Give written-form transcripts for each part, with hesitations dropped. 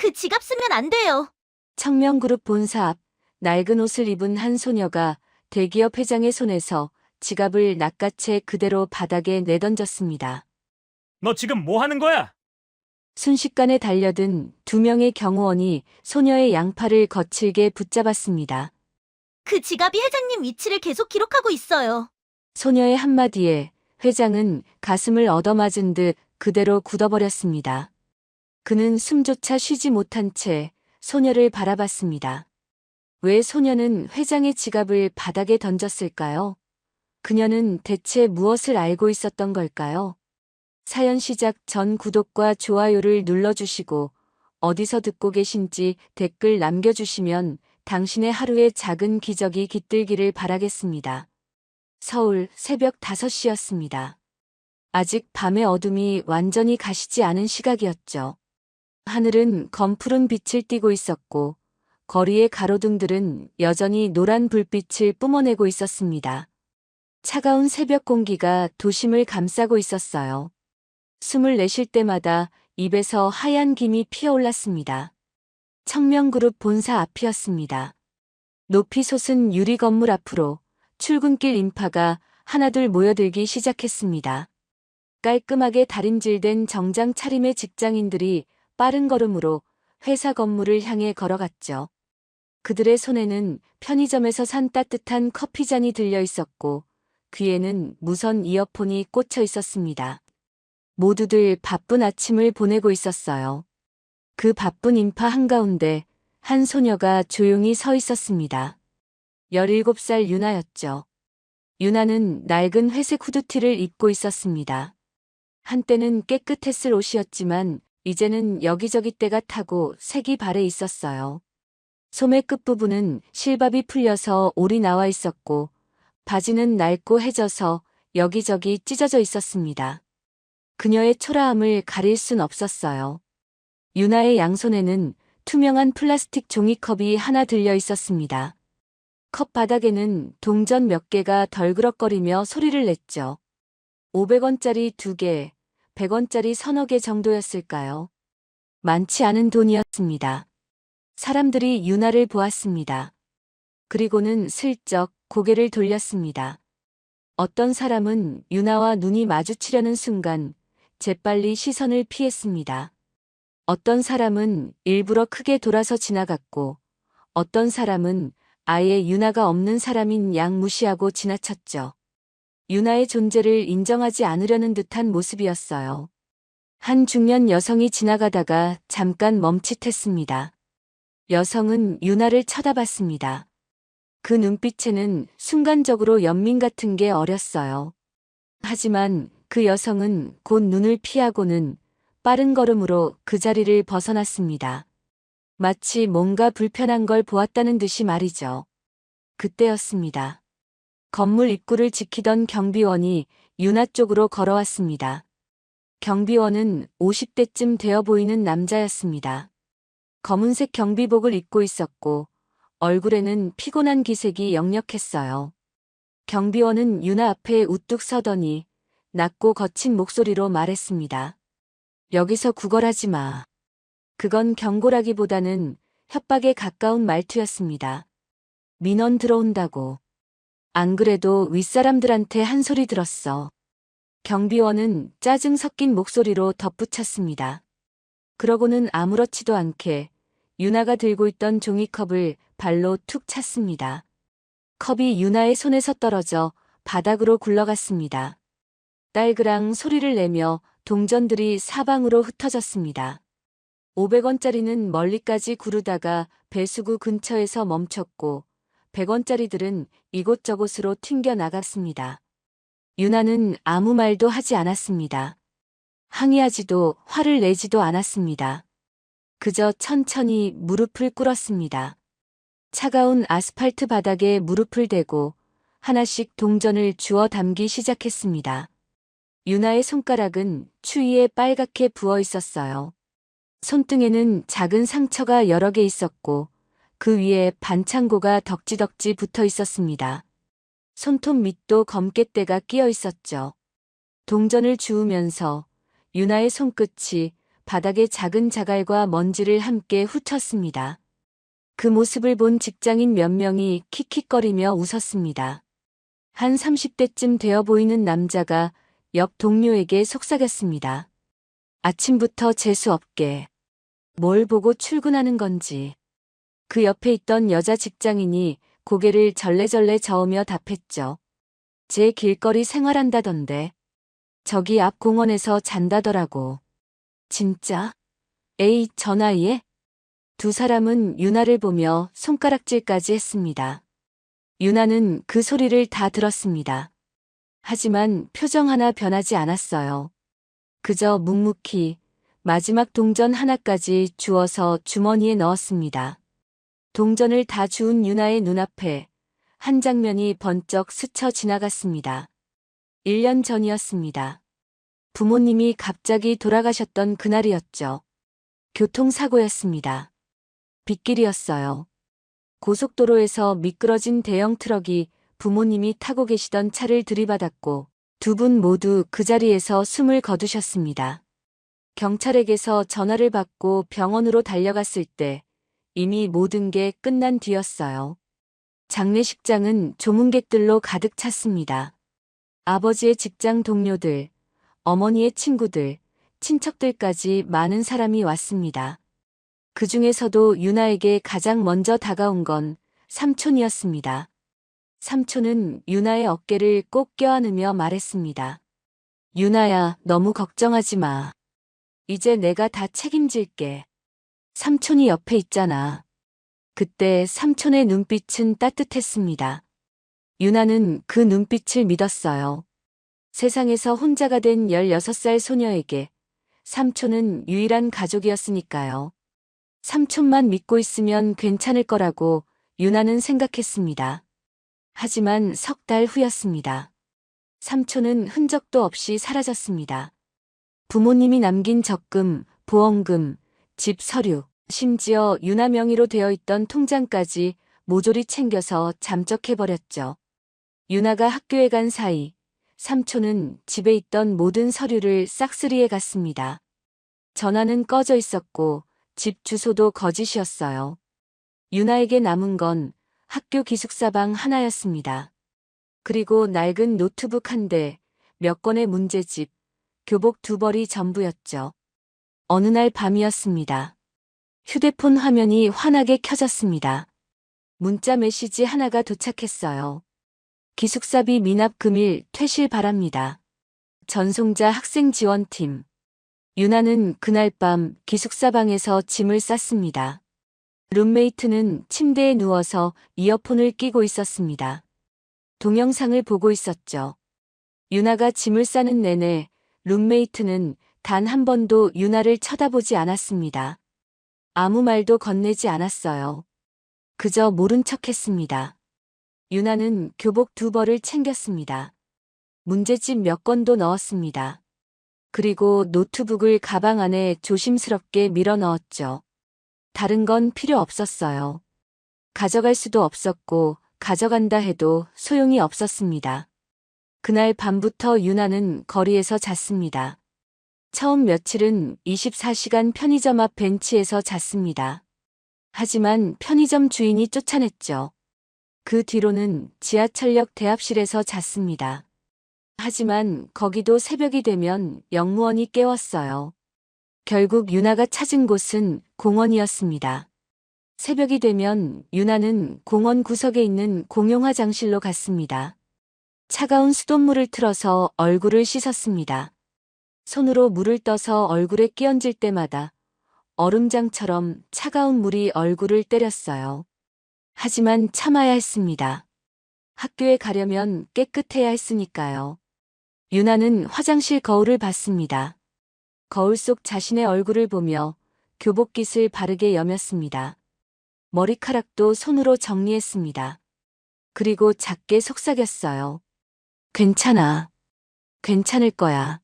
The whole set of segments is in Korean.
그 지갑 쓰면 안 돼요. 청명그룹 본사 앞 낡은 옷을 입은 한 소녀가 대기업 회장의 손에서 지갑을 낚아채 그대로 바닥에 내던졌습니다. 너 지금 뭐 하는 거야? 순식간에 달려든 두 명의 경호원이 소녀의 양팔을 거칠게 붙잡았습니다. 그 지갑이 회장님 위치를 계속 기록하고 있어요. 소녀의 한마디에 회장은 가슴을 얻어맞은 듯 그대로 굳어버렸습니다. 그는 숨조차 쉬지 못한 채 소녀를 바라봤습니다. 왜 소녀는 회장의 지갑을 바닥에 던졌을까요? 그녀는 대체 무엇을 알고 있었던 걸까요? 사연 시작 전 구독과 좋아요를 눌러주시고 어디서 듣고 계신지 댓글 남겨주시면 당신의 하루의 작은 기적이 깃들기를 바라겠습니다. 서울 새벽 5시였습니다. 아직 밤의 어둠이 완전히 가시지 않은 시각이었죠. 하늘은 검푸른 빛을 띠고 있었고 거리의 가로등들은 여전히 노란 불빛을 뿜어내고 있었습니다. 차가운 새벽 공기가 도심을 감싸고 있었어요. 숨을 내쉴 때마다 입에서 하얀 김이 피어올랐습니다. 청명그룹 본사 앞이었습니다. 높이 솟은 유리 건물 앞으로 출근길 인파가 하나둘 모여들기 시작했습니다. 깔끔하게 다림질된 정장 차림의 직장인들이 빠른 걸음으로 회사 건물을 향해 걸어갔죠. 그들의 손에는 편의점에서 산 따뜻한 커피잔이 들려 있었고 귀에는 무선 이어폰이 꽂혀 있었습니다. 모두들 바쁜 아침을 보내고 있었어요. 그 바쁜 인파 한가운데 한 소녀가 조용히 서 있었습니다. 17살 유나였죠. 유나는 낡은 회색 후드티를 입고 있었습니다. 한때는 깨끗했을 옷이었지만 이제는 여기저기 때가 타고 색이 발해 있었어요. 소매 끝부분은 실밥이 풀려서 올이 나와 있었고 바지는 낡고 해져서 여기저기 찢어져 있었습니다. 그녀의 초라함을 가릴 순 없었어요. 유나의 양손에는 투명한 플라스틱 종이컵이 하나 들려 있었습니다. 컵 바닥에는 동전 몇 개가 덜그럭거리며 소리를 냈죠. 500원짜리 2개, 100원짜리 서너 개 정도였을까요? 많지 않은 돈이었습니다. 사람들이 유나를 보았습니다. 그리고는 슬쩍 고개를 돌렸습니다. 어떤 사람은 유나와 눈이 마주치려는 순간 재빨리 시선을 피했습니다. 어떤 사람은 일부러 크게 돌아서 지나갔고 어떤 사람은 아예 유나가 없는 사람인 양 무시하고 지나쳤죠. 유나의 존재를 인정하지 않으려는 듯한 모습이었어요. 한 중년 여성이 지나가다가 잠깐 멈칫했습니다. 여성은 유나를 쳐다봤습니다. 그 눈빛에는 순간적으로 연민 같은 게 어렸어요. 하지만 그 여성은 곧 눈을 피하고는 빠른 걸음으로 그 자리를 벗어났습니다. 마치 뭔가 불편한 걸 보았다는 듯이 말이죠. 그때였습니다. 건물 입구를 지키던 경비원이 유나 쪽으로 걸어왔습니다. 경비원은 50대쯤 되어 보이는 남자였습니다. 검은색 경비복을 입고 있었고 얼굴에는 피곤한 기색이 역력했어요. 경비원은 유나 앞에 우뚝 서더니 낮고 거친 목소리로 말했습니다. 여기서 구걸하지 마. 그건 경고라기보다는 협박에 가까운 말투였습니다. 민원 들어온다고. 안 그래도 윗사람들한테 한 소리 들었어. 경비원은 짜증 섞인 목소리로 덧붙였습니다. 그러고는 아무렇지도 않게 유나가 들고 있던 종이컵을 발로 툭 찼습니다. 컵이 유나의 손에서 떨어져 바닥으로 굴러갔습니다. 딸그랑 소리를 내며 동전들이 사방으로 흩어졌습니다. 500원짜리는 멀리까지 구르다가 배수구 근처에서 멈췄고 100원짜리들은 이곳저곳으로 튕겨 나갔습니다. 유나는 아무 말도 하지 않았습니다. 항의하지도 화를 내지도 않았습니다. 그저 천천히 무릎을 꿇었습니다. 차가운 아스팔트 바닥에 무릎을 대고 하나씩 동전을 주워 담기 시작했습니다. 유나의 손가락은 추위에 빨갛게 부어 있었어요. 손등에는 작은 상처가 여러 개 있었고 그 위에 반창고가 덕지덕지 붙어 있었습니다. 손톱 밑도 검게대가 끼어 있었죠. 동전을 주우면서 유나의 손끝이 바닥에 작은 자갈과 먼지를 함께 훑었습니다. 그 모습을 본 직장인 몇 명이 킥킥거리며 웃었습니다. 한 30대쯤 되어 보이는 남자가 옆 동료에게 속삭였습니다. 아침부터 재수 없게. 뭘 보고 출근하는 건지. 그 옆에 있던 여자 직장인이 고개를 절레절레 저으며 답했죠. 제 길거리 생활한다던데. 저기 앞 공원에서 잔다더라고. 진짜? 에이, 저 나이에? 두 사람은 유나를 보며 손가락질까지 했습니다. 유나는 그 소리를 다 들었습니다. 하지만 표정 하나 변하지 않았어요. 그저 묵묵히 마지막 동전 하나까지 주워서 주머니에 넣었습니다. 동전을 다 주운 유나의 눈앞에 한 장면이 번쩍 스쳐 지나갔습니다. 1년 전이었습니다. 부모님이 갑자기 돌아가셨던 그날이었죠. 교통사고였습니다. 빗길이었어요. 고속도로에서 미끄러진 대형 트럭이 부모님이 타고 계시던 차를 들이받았고 두 분 모두 그 자리에서 숨을 거두셨습니다. 경찰에게서 전화를 받고 병원으로 달려갔을 때 이미 모든 게 끝난 뒤였어요. 장례식장은 조문객들로 가득 찼습니다. 아버지의 직장 동료들, 어머니의 친구들, 친척들까지 많은 사람이 왔습니다. 그 중에서도 유나에게 가장 먼저 다가온 건 삼촌이었습니다. 삼촌은 유나의 어깨를 꼭 껴안으며 말했습니다. 유나야, 너무 걱정하지 마. 이제 내가 다 책임질게. 삼촌이 옆에 있잖아. 그때 삼촌의 눈빛은 따뜻했습니다. 유나는 그 눈빛을 믿었어요. 세상에서 혼자가 된 16살 소녀에게 삼촌은 유일한 가족이었으니까요. 삼촌만 믿고 있으면 괜찮을 거라고 유나는 생각했습니다. 하지만 석 달 후였습니다. 삼촌은 흔적도 없이 사라졌습니다. 부모님이 남긴 적금, 보험금, 집 서류, 심지어 유나 명의로 되어 있던 통장까지 모조리 챙겨서 잠적해버렸죠. 유나가 학교에 간 사이 삼촌은 집에 있던 모든 서류를 싹쓸이해 갔습니다. 전화는 꺼져 있었고 집 주소도 거짓이었어요. 유나에게 남은 건 학교 기숙사방 하나였습니다. 그리고 낡은 노트북 한 대, 몇 권의 문제집, 교복 2벌이 전부였죠. 어느 날 밤이었습니다. 휴대폰 화면이 환하게 켜졌습니다. 문자 메시지 하나가 도착했어요. 기숙사비 미납 금일 퇴실 바랍니다. 전송자 학생지원팀. 유나는 그날 밤 기숙사방에서 짐을 쌌습니다. 룸메이트는 침대에 누워서 이어폰을 끼고 있었습니다. 동영상을 보고 있었죠. 유나가 짐을 싸는 내내 룸메이트는 단 한 번도 유나를 쳐다보지 않았습니다. 아무 말도 건네지 않았어요. 그저 모른 척했습니다. 유나는 교복 2벌을 챙겼습니다. 문제집 몇 권도 넣었습니다. 그리고 노트북을 가방 안에 조심스럽게 밀어 넣었죠. 다른 건 필요 없었어요. 가져갈 수도 없었고 가져간다 해도 소용이 없었습니다. 그날 밤부터 유나는 거리에서 잤습니다. 처음 며칠은 24시간 편의점 앞 벤치에서 잤습니다. 하지만 편의점 주인이 쫓아냈죠. 그 뒤로는 지하철역 대합실에서 잤습니다. 하지만 거기도 새벽이 되면 영무원이 깨웠어요. 결국 유나가 찾은 곳은 공원이었습니다. 새벽이 되면 유나는 공원 구석에 있는 공용 화장실로 갔습니다. 차가운 수돗물을 틀어서 얼굴을 씻었습니다. 손으로 물을 떠서 얼굴에 끼얹을 때마다 얼음장처럼 차가운 물이 얼굴을 때렸어요. 하지만 참아야 했습니다. 학교에 가려면 깨끗해야 했으니까요. 유나는 화장실 거울을 봤습니다. 거울 속 자신의 얼굴을 보며 교복깃을 바르게 여몄습니다. 머리카락도 손으로 정리했습니다. 그리고 작게 속삭였어요. 괜찮아. 괜찮을 거야.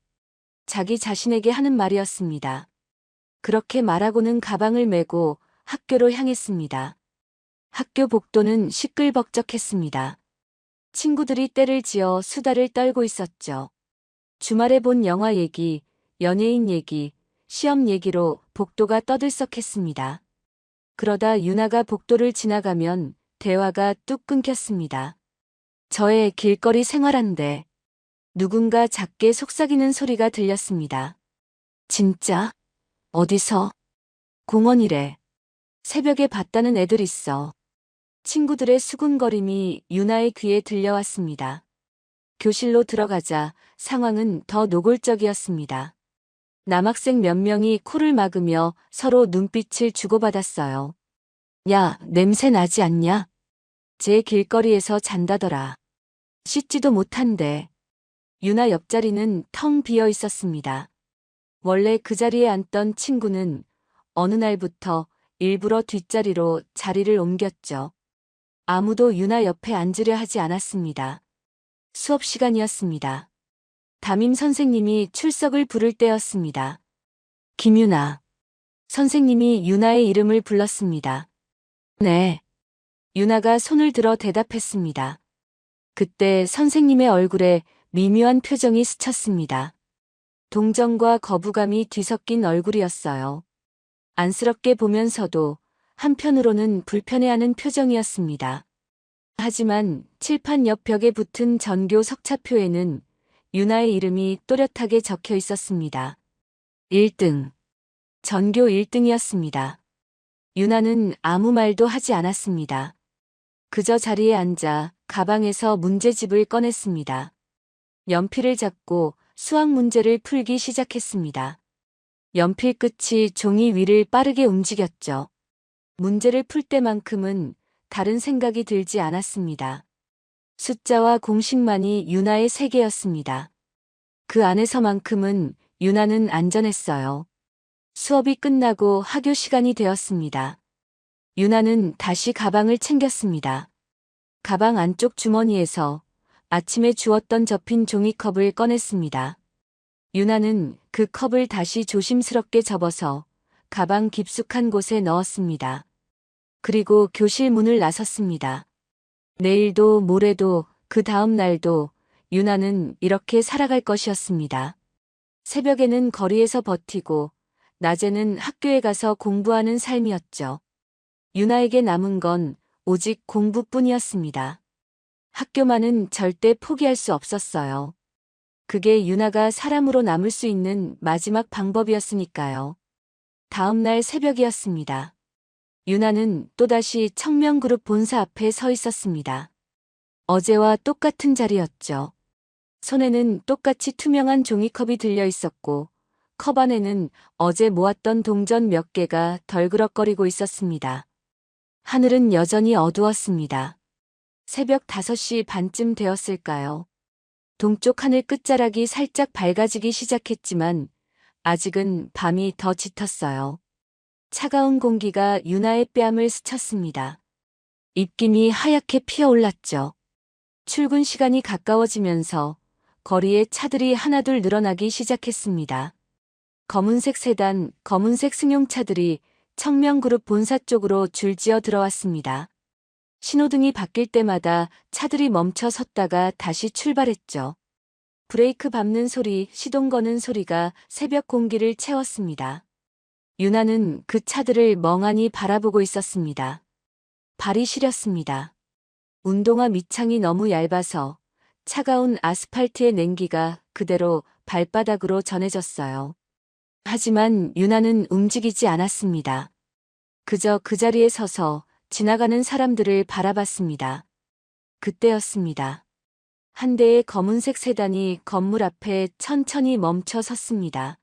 자기 자신에게 하는 말이었습니다. 그렇게 말하고는 가방을 메고 학교로 향했습니다. 학교 복도는 시끌벅적했습니다. 친구들이 때를 지어 수다를 떨고 있었죠. 주말에 본 영화 얘기, 연예인 얘기, 시험 얘기로 복도가 떠들썩했습니다. 그러다 유나가 복도를 지나가면 대화가 뚝 끊겼습니다. 저의 길거리 생활한데 누군가 작게 속삭이는 소리가 들렸습니다. 진짜? 어디서? 공원이래. 새벽에 봤다는 애들 있어. 친구들의 수군거림이 유나의 귀에 들려왔습니다. 교실로 들어가자 상황은 더 노골적이었습니다. 남학생 몇 명이 코를 막으며 서로 눈빛을 주고받았어요. 야, 냄새 나지 않냐? 제 길거리에서 잔다더라. 씻지도 못한대. 유나 옆자리는 텅 비어 있었습니다. 원래 그 자리에 앉던 친구는 어느 날부터 일부러 뒷자리로 자리를 옮겼죠. 아무도 유나 옆에 앉으려 하지 않았습니다. 수업 시간이었습니다. 담임 선생님이 출석을 부를 때였습니다. 김유나. 선생님이 유나의 이름을 불렀습니다. 네. 유나가 손을 들어 대답했습니다. 그때 선생님의 얼굴에 미묘한 표정이 스쳤습니다. 동정과 거부감이 뒤섞인 얼굴이었어요. 안쓰럽게 보면서도 한편으로는 불편해하는 표정이었습니다. 하지만 칠판 옆 벽에 붙은 전교 석차표에는 유나의 이름이 또렷하게 적혀 있었습니다. 1등. 전교 1등이었습니다. 유나는 아무 말도 하지 않았습니다. 그저 자리에 앉아 가방에서 문제집을 꺼냈습니다. 연필을 잡고 수학 문제를 풀기 시작했습니다. 연필 끝이 종이 위를 빠르게 움직였죠. 문제를 풀 때만큼은 다른 생각이 들지 않았습니다. 숫자와 공식만이 유나의 세계였습니다. 그 안에서만큼은 유나는 안전했어요. 수업이 끝나고 학교 시간이 되었습니다. 유나는 다시 가방을 챙겼습니다. 가방 안쪽 주머니에서 아침에 주웠던 접힌 종이컵을 꺼냈습니다. 유나는 그 컵을 다시 조심스럽게 접어서 가방 깊숙한 곳에 넣었습니다. 그리고 교실 문을 나섰습니다. 내일도 모레도 그 다음 날도 유나는 이렇게 살아갈 것이었습니다. 새벽에는 거리에서 버티고 낮에는 학교에 가서 공부하는 삶이었죠. 유나에게 남은 건 오직 공부뿐이었습니다. 학교만은 절대 포기할 수 없었어요. 그게 유나가 사람으로 남을 수 있는 마지막 방법이었으니까요. 다음 날 새벽이었습니다. 유나는 또다시 청명그룹 본사 앞에 서 있었습니다. 어제와 똑같은 자리였죠. 손에는 똑같이 투명한 종이컵이 들려 있었고 컵 안에는 어제 모았던 동전 몇 개가 덜그럭거리고 있었습니다. 하늘은 여전히 어두웠습니다. 새벽 5시 반쯤 되었을까요? 동쪽 하늘 끝자락이 살짝 밝아지기 시작했지만 아직은 밤이 더 짙었어요. 차가운 공기가 유나의 뺨을 스쳤습니다. 입김이 하얗게 피어올랐죠. 출근 시간이 가까워지면서 거리에 차들이 하나둘 늘어나기 시작했습니다. 검은색 세단, 검은색 승용차들이 청명그룹 본사 쪽으로 줄지어 들어왔습니다. 신호등이 바뀔 때마다 차들이 멈춰 섰다가 다시 출발했죠. 브레이크 밟는 소리, 시동 거는 소리가 새벽 공기를 채웠습니다. 유나는 그 차들을 멍하니 바라보고 있었습니다. 발이 시렸습니다. 운동화 밑창이 너무 얇아서 차가운 아스팔트의 냉기가 그대로 발바닥으로 전해졌어요. 하지만 유나는 움직이지 않았습니다. 그저 그 자리에 서서 지나가는 사람들을 바라봤습니다. 그때였습니다. 한 대의 검은색 세단이 건물 앞에 천천히 멈춰 섰습니다.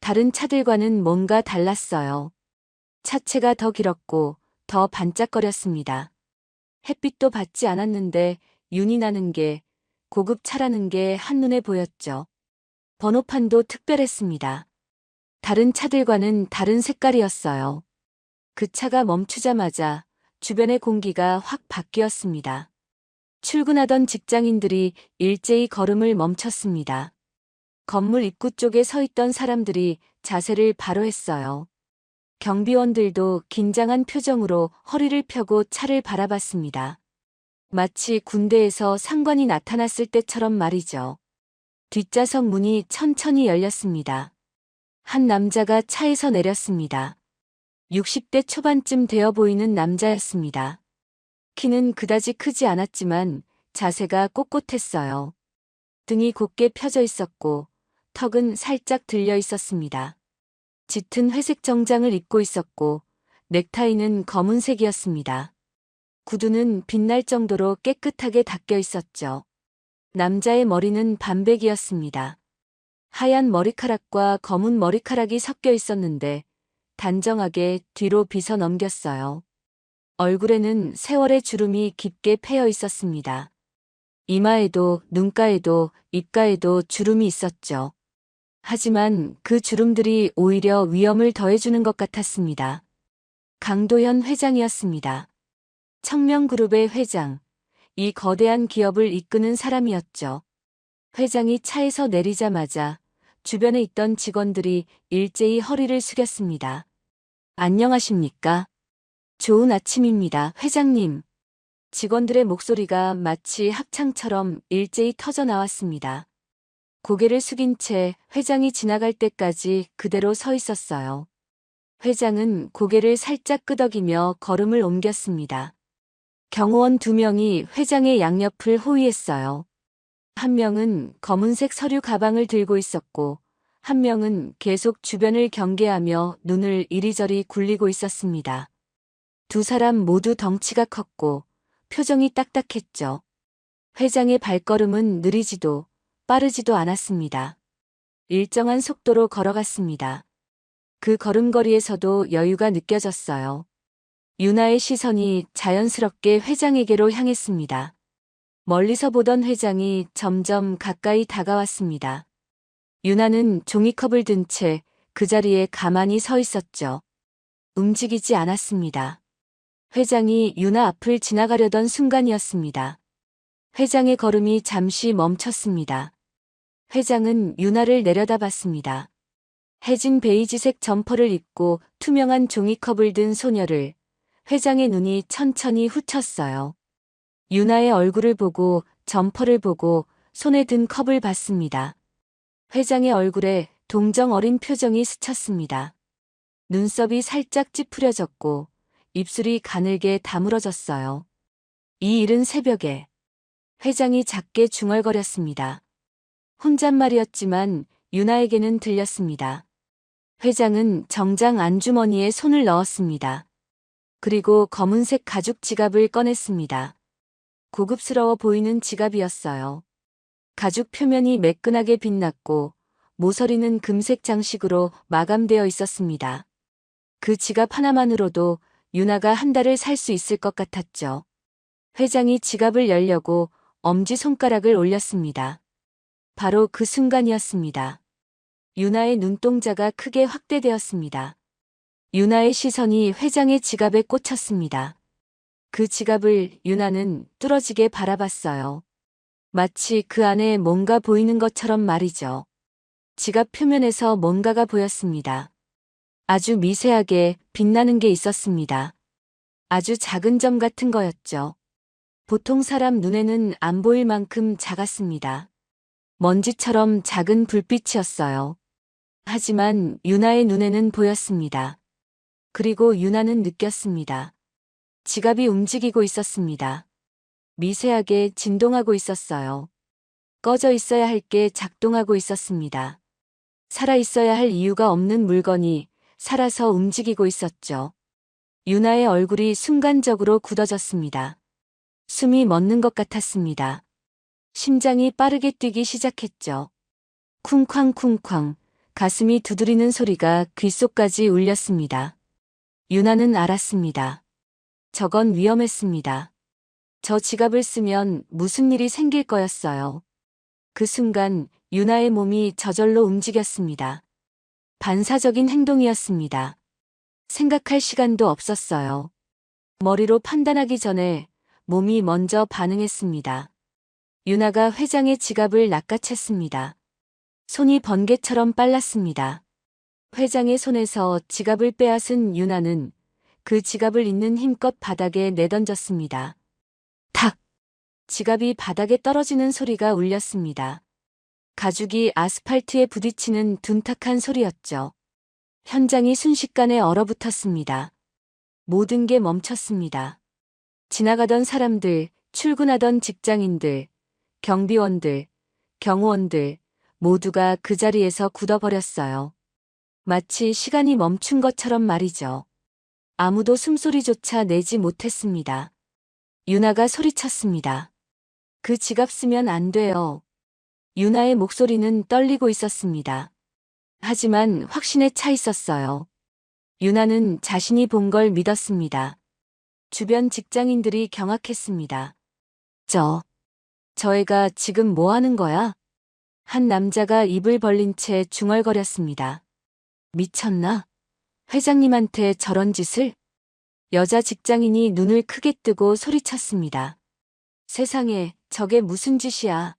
다른 차들과는 뭔가 달랐어요. 차체가 더 길었고 더 반짝거렸습니다. 햇빛도 받지 않았는데 윤이 나는 게 고급 차라는 게 한눈에 보였죠. 번호판도 특별했습니다. 다른 차들과는 다른 색깔이었어요. 그 차가 멈추자마자 주변의 공기가 확 바뀌었습니다. 출근하던 직장인들이 일제히 걸음을 멈췄습니다. 건물 입구 쪽에 서 있던 사람들이 자세를 바로 했어요. 경비원들도 긴장한 표정으로 허리를 펴고 차를 바라봤습니다. 마치 군대에서 상관이 나타났을 때처럼 말이죠. 뒷좌석 문이 천천히 열렸습니다. 한 남자가 차에서 내렸습니다. 60대 초반쯤 되어 보이는 남자였습니다. 키는 그다지 크지 않았지만 자세가 꼿꼿했어요. 등이 곧게 펴져 있었고 턱은 살짝 들려 있었습니다. 짙은 회색 정장을 입고 있었고 넥타이는 검은색이었습니다. 구두는 빛날 정도로 깨끗하게 닦여 있었죠. 남자의 머리는 반백이었습니다. 하얀 머리카락과 검은 머리카락이 섞여 있었는데 단정하게 뒤로 빗어 넘겼어요. 얼굴에는 세월의 주름이 깊게 패여 있었습니다. 이마에도 눈가에도 입가에도 주름이 있었죠. 하지만 그 주름들이 오히려 위험을 더해주는 것 같았습니다. 강도현 회장이었습니다. 청명그룹의 회장, 이 거대한 기업을 이끄는 사람이었죠. 회장이 차에서 내리자마자 주변에 있던 직원들이 일제히 허리를 숙였습니다. 안녕하십니까? 좋은 아침입니다, 회장님. 직원들의 목소리가 마치 합창처럼 일제히 터져 나왔습니다. 고개를 숙인 채 회장이 지나갈 때까지 그대로 서 있었어요. 회장은 고개를 살짝 끄덕이며 걸음을 옮겼습니다. 경호원 2명이 회장의 양옆을 호위했어요. 한 명은 검은색 서류 가방을 들고 있었고, 한 명은 계속 주변을 경계하며 눈을 이리저리 굴리고 있었습니다. 두 사람 모두 덩치가 컸고, 표정이 딱딱했죠. 회장의 발걸음은 느리지도 빠르지도 않았습니다. 일정한 속도로 걸어갔습니다. 그 걸음걸이에서도 여유가 느껴졌어요. 유나의 시선이 자연스럽게 회장에게로 향했습니다. 멀리서 보던 회장이 점점 가까이 다가왔습니다. 유나는 종이컵을 든 채 그 자리에 가만히 서 있었죠. 움직이지 않았습니다. 회장이 유나 앞을 지나가려던 순간이었습니다. 회장의 걸음이 잠시 멈췄습니다. 회장은 유나를 내려다봤습니다. 해진 베이지색 점퍼를 입고 투명한 종이컵을 든 소녀를 회장의 눈이 천천히 훑었어요. 유나의 얼굴을 보고 점퍼를 보고 손에 든 컵을 봤습니다. 회장의 얼굴에 동정 어린 표정이 스쳤습니다. 눈썹이 살짝 찌푸려졌고 입술이 가늘게 다물어졌어요. 이 이른 새벽에 회장이 작게 중얼거렸습니다. 혼잣말이었지만 유나에게는 들렸습니다. 회장은 정장 안주머니에 손을 넣었습니다. 그리고 검은색 가죽 지갑을 꺼냈습니다. 고급스러워 보이는 지갑이었어요. 가죽 표면이 매끈하게 빛났고 모서리는 금색 장식으로 마감되어 있었습니다. 그 지갑 하나만으로도 유나가 한 달을 살 수 있을 것 같았죠. 회장이 지갑을 열려고 엄지손가락을 올렸습니다. 바로 그 순간이었습니다. 유나의 눈동자가 크게 확대되었습니다. 유나의 시선이 회장의 지갑에 꽂혔습니다. 그 지갑을 유나는 뚫어지게 바라봤어요. 마치 그 안에 뭔가 보이는 것처럼 말이죠. 지갑 표면에서 뭔가가 보였습니다. 아주 미세하게 빛나는 게 있었습니다. 아주 작은 점 같은 거였죠. 보통 사람 눈에는 안 보일 만큼 작았습니다. 먼지처럼 작은 불빛이었어요. 하지만 유나의 눈에는 보였습니다. 그리고 유나는 느꼈습니다. 지갑이 움직이고 있었습니다. 미세하게 진동하고 있었어요. 꺼져 있어야 할 게 작동하고 있었습니다. 살아 있어야 할 이유가 없는 물건이 살아서 움직이고 있었죠. 유나의 얼굴이 순간적으로 굳어졌습니다. 숨이 멎는 것 같았습니다. 심장이 빠르게 뛰기 시작했죠. 쿵쾅쿵쾅 가슴이 두드리는 소리가 귓속까지 울렸습니다. 유나는 알았습니다. 저건 위험했습니다. 저 지갑을 쓰면 무슨 일이 생길 거였어요. 그 순간 유나의 몸이 저절로 움직였습니다. 반사적인 행동이었습니다. 생각할 시간도 없었어요. 머리로 판단하기 전에 몸이 먼저 반응했습니다. 유나가 회장의 지갑을 낚아챘습니다. 손이 번개처럼 빨랐습니다. 회장의 손에서 지갑을 빼앗은 유나는 그 지갑을 있는 힘껏 바닥에 내던졌습니다. 탁! 지갑이 바닥에 떨어지는 소리가 울렸습니다. 가죽이 아스팔트에 부딪히는 둔탁한 소리였죠. 현장이 순식간에 얼어붙었습니다. 모든 게 멈췄습니다. 지나가던 사람들, 출근하던 직장인들, 경비원들, 경호원들 모두가 그 자리에서 굳어버렸어요. 마치 시간이 멈춘 것처럼 말이죠. 아무도 숨소리조차 내지 못했습니다. 유나가 소리쳤습니다. 그 지갑 쓰면 안 돼요. 유나의 목소리는 떨리고 있었습니다. 하지만 확신에 차 있었어요. 유나는 자신이 본 걸 믿었습니다. 주변 직장인들이 경악했습니다. 저 애가 지금 뭐 하는 거야? 한 남자가 입을 벌린 채 중얼거렸습니다. 미쳤나? 회장님한테 저런 짓을? 여자 직장인이 눈을 크게 뜨고 소리쳤습니다. 세상에, 저게 무슨 짓이야?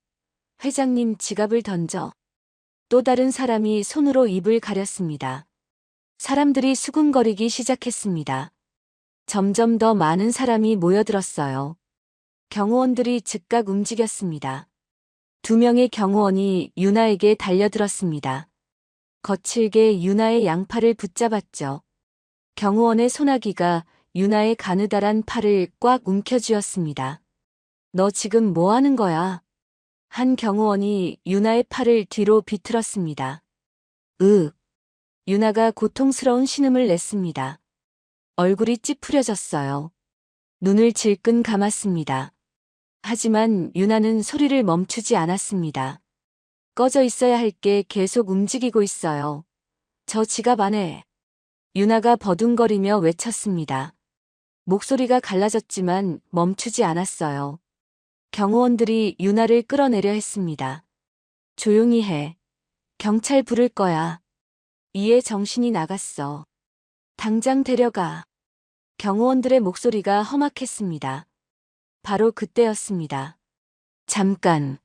회장님 지갑을 던져. 또 다른 사람이 손으로 입을 가렸습니다. 사람들이 수군거리기 시작했습니다. 점점 더 많은 사람이 모여들었어요. 경호원들이 즉각 움직였습니다. 2명의 경호원이 유나에게 달려들었습니다. 거칠게 유나의 양팔을 붙잡았죠. 경호원의 소나기가 유나의 가느다란 팔을 꽉 움켜쥐었습니다. 너 지금 뭐 하는 거야? 한 경호원이 유나의 팔을 뒤로 비틀었습니다. 유나가 고통스러운 신음을 냈습니다. 얼굴이 찌푸려졌어요. 눈을 질끈 감았습니다. 하지만 유나는 소리를 멈추지 않았습니다. 꺼져 있어야 할 게 계속 움직이고 있어요. 저 지갑 안에. 유나가 버둥거리며 외쳤습니다. 목소리가 갈라졌지만 멈추지 않았어요. 경호원들이 유나를 끌어내려 했습니다. 조용히 해. 경찰 부를 거야. 이에 정신이 나갔어. 당장 데려가. 경호원들의 목소리가 험악했습니다. 바로 그때였습니다. 잠깐.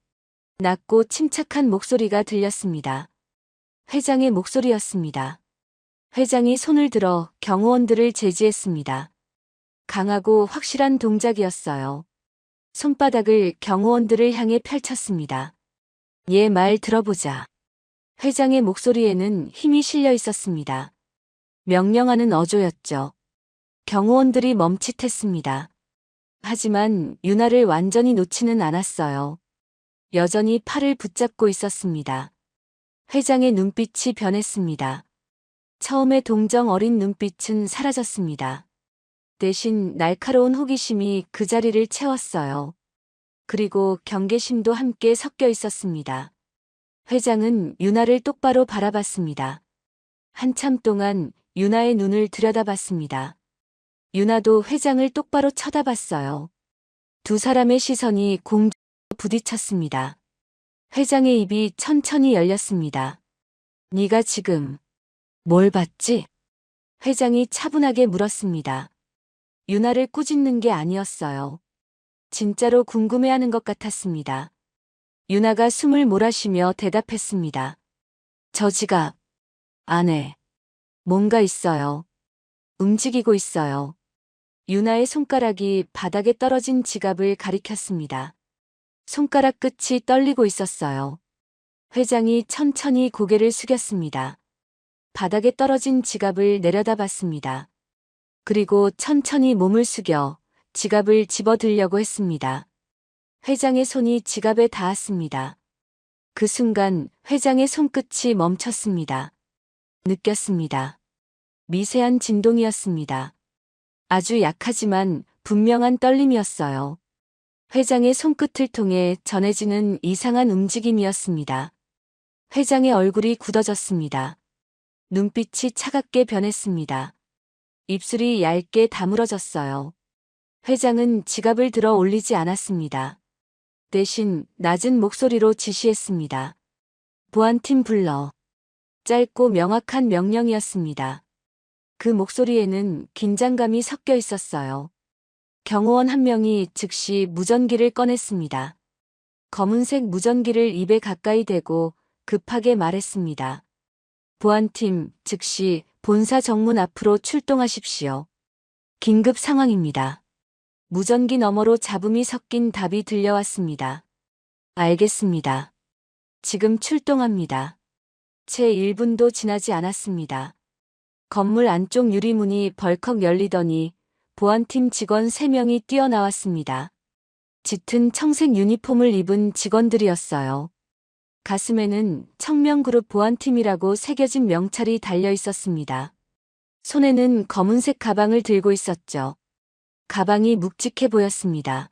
낮고 침착한 목소리가 들렸습니다. 회장의 목소리였습니다. 회장이 손을 들어 경호원들을 제지했습니다. 강하고 확실한 동작이었어요. 손바닥을 경호원들을 향해 펼쳤습니다. 얘 말 들어보자. 회장의 목소리에는 힘이 실려 있었습니다. 명령하는 어조였죠. 경호원들이 멈칫했습니다. 하지만 유나를 완전히 놓지는 않았어요. 여전히 팔을 붙잡고 있었습니다. 회장의 눈빛이 변했습니다. 처음에 동정 어린 눈빛은 사라졌습니다. 대신 날카로운 호기심이 그 자리를 채웠어요. 그리고 경계심도 함께 섞여 있었습니다. 회장은 유나를 똑바로 바라봤습니다. 한참 동안 유나의 눈을 들여다봤습니다. 유나도 회장을 똑바로 쳐다봤어요. 두 사람의 시선이 공중에 부딪혔습니다. 회장의 입이 천천히 열렸습니다. 네가 지금 뭘 봤지? 회장이 차분하게 물었습니다. 유나를 꾸짖는 게 아니었어요. 진짜로 궁금해하는 것 같았습니다. 유나가 숨을 몰아쉬며 대답했습니다. 저 지갑 안에 뭔가 있어요. 움직이고 있어요. 유나의 손가락이 바닥에 떨어진 지갑을 가리켰습니다. 손가락 끝이 떨리고 있었어요. 회장이 천천히 고개를 숙였습니다. 바닥에 떨어진 지갑을 내려다봤습니다. 그리고 천천히 몸을 숙여 지갑을 집어들려고 했습니다. 회장의 손이 지갑에 닿았습니다. 그 순간 회장의 손끝이 멈췄습니다. 느꼈습니다. 미세한 진동이었습니다. 아주 약하지만 분명한 떨림이었어요. 회장의 손끝을 통해 전해지는 이상한 움직임이었습니다. 회장의 얼굴이 굳어졌습니다. 눈빛이 차갑게 변했습니다. 입술이 얇게 다물어졌어요. 회장은 지갑을 들어 올리지 않았습니다. 대신 낮은 목소리로 지시했습니다. 보안팀 불러. 짧고 명확한 명령이었습니다. 그 목소리에는 긴장감이 섞여 있었어요. 경호원 한 명이 즉시 무전기를 꺼냈습니다. 검은색 무전기를 입에 가까이 대고 급하게 말했습니다. 보안팀 즉시 본사 정문 앞으로 출동하십시오. 긴급 상황입니다. 무전기 너머로 잡음이 섞인 답이 들려왔습니다. 알겠습니다. 지금 출동합니다. 채 1분도 지나지 않았습니다. 건물 안쪽 유리문이 벌컥 열리더니 보안팀 직원 3명이 뛰어나왔습니다. 짙은 청색 유니폼을 입은 직원들이었어요. 가슴에는 청명그룹 보안팀이라고 새겨진 명찰이 달려 있었습니다. 손에는 검은색 가방을 들고 있었죠. 가방이 묵직해 보였습니다.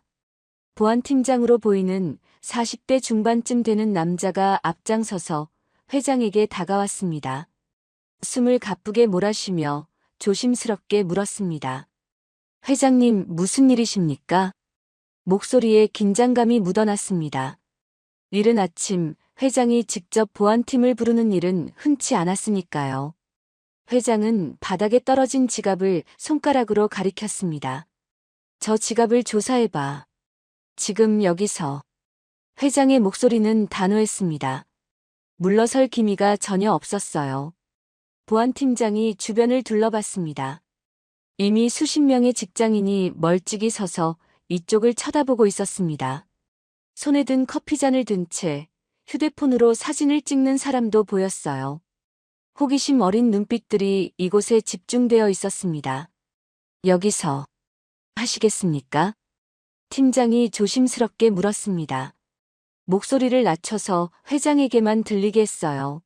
보안팀장으로 보이는 40대 중반쯤 되는 남자가 앞장서서 회장에게 다가왔습니다. 숨을 가쁘게 몰아쉬며 조심스럽게 물었습니다. 회장님, 무슨 일이십니까? 목소리에 긴장감이 묻어났습니다. 이른 아침 회장이 직접 보안팀을 부르는 일은 흔치 않았으니까요. 회장은 바닥에 떨어진 지갑을 손가락으로 가리켰습니다. 저 지갑을 조사해봐. 지금 여기서. 회장의 목소리는 단호했습니다. 물러설 기미가 전혀 없었어요. 보안팀장이 주변을 둘러봤습니다. 이미 수십 명의 직장인이 멀찍이 서서 이쪽을 쳐다보고 있었습니다. 손에 든 커피잔을 든 채 휴대폰으로 사진을 찍는 사람도 보였어요. 호기심 어린 눈빛들이 이곳에 집중되어 있었습니다. 여기서 하시겠습니까? 팀장이 조심스럽게 물었습니다. 목소리를 낮춰서 회장에게만 들리게 했어요.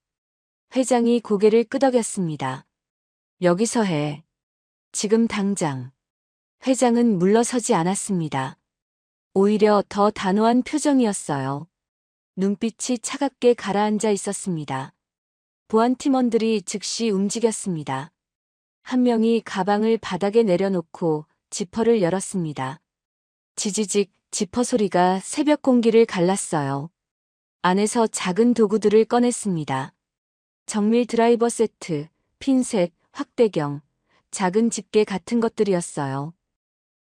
회장이 고개를 끄덕였습니다. 여기서 해. 지금 당장. 회장은 물러서지 않았습니다. 오히려 더 단호한 표정이었어요. 눈빛이 차갑게 가라앉아 있었습니다. 보안팀원들이 즉시 움직였습니다. 한 명이 가방을 바닥에 내려놓고 지퍼를 열었습니다. 지지직 지퍼 소리가 새벽 공기를 갈랐어요. 안에서 작은 도구들을 꺼냈습니다. 정밀 드라이버 세트, 핀셋, 확대경, 작은 집게 같은 것들이었어요.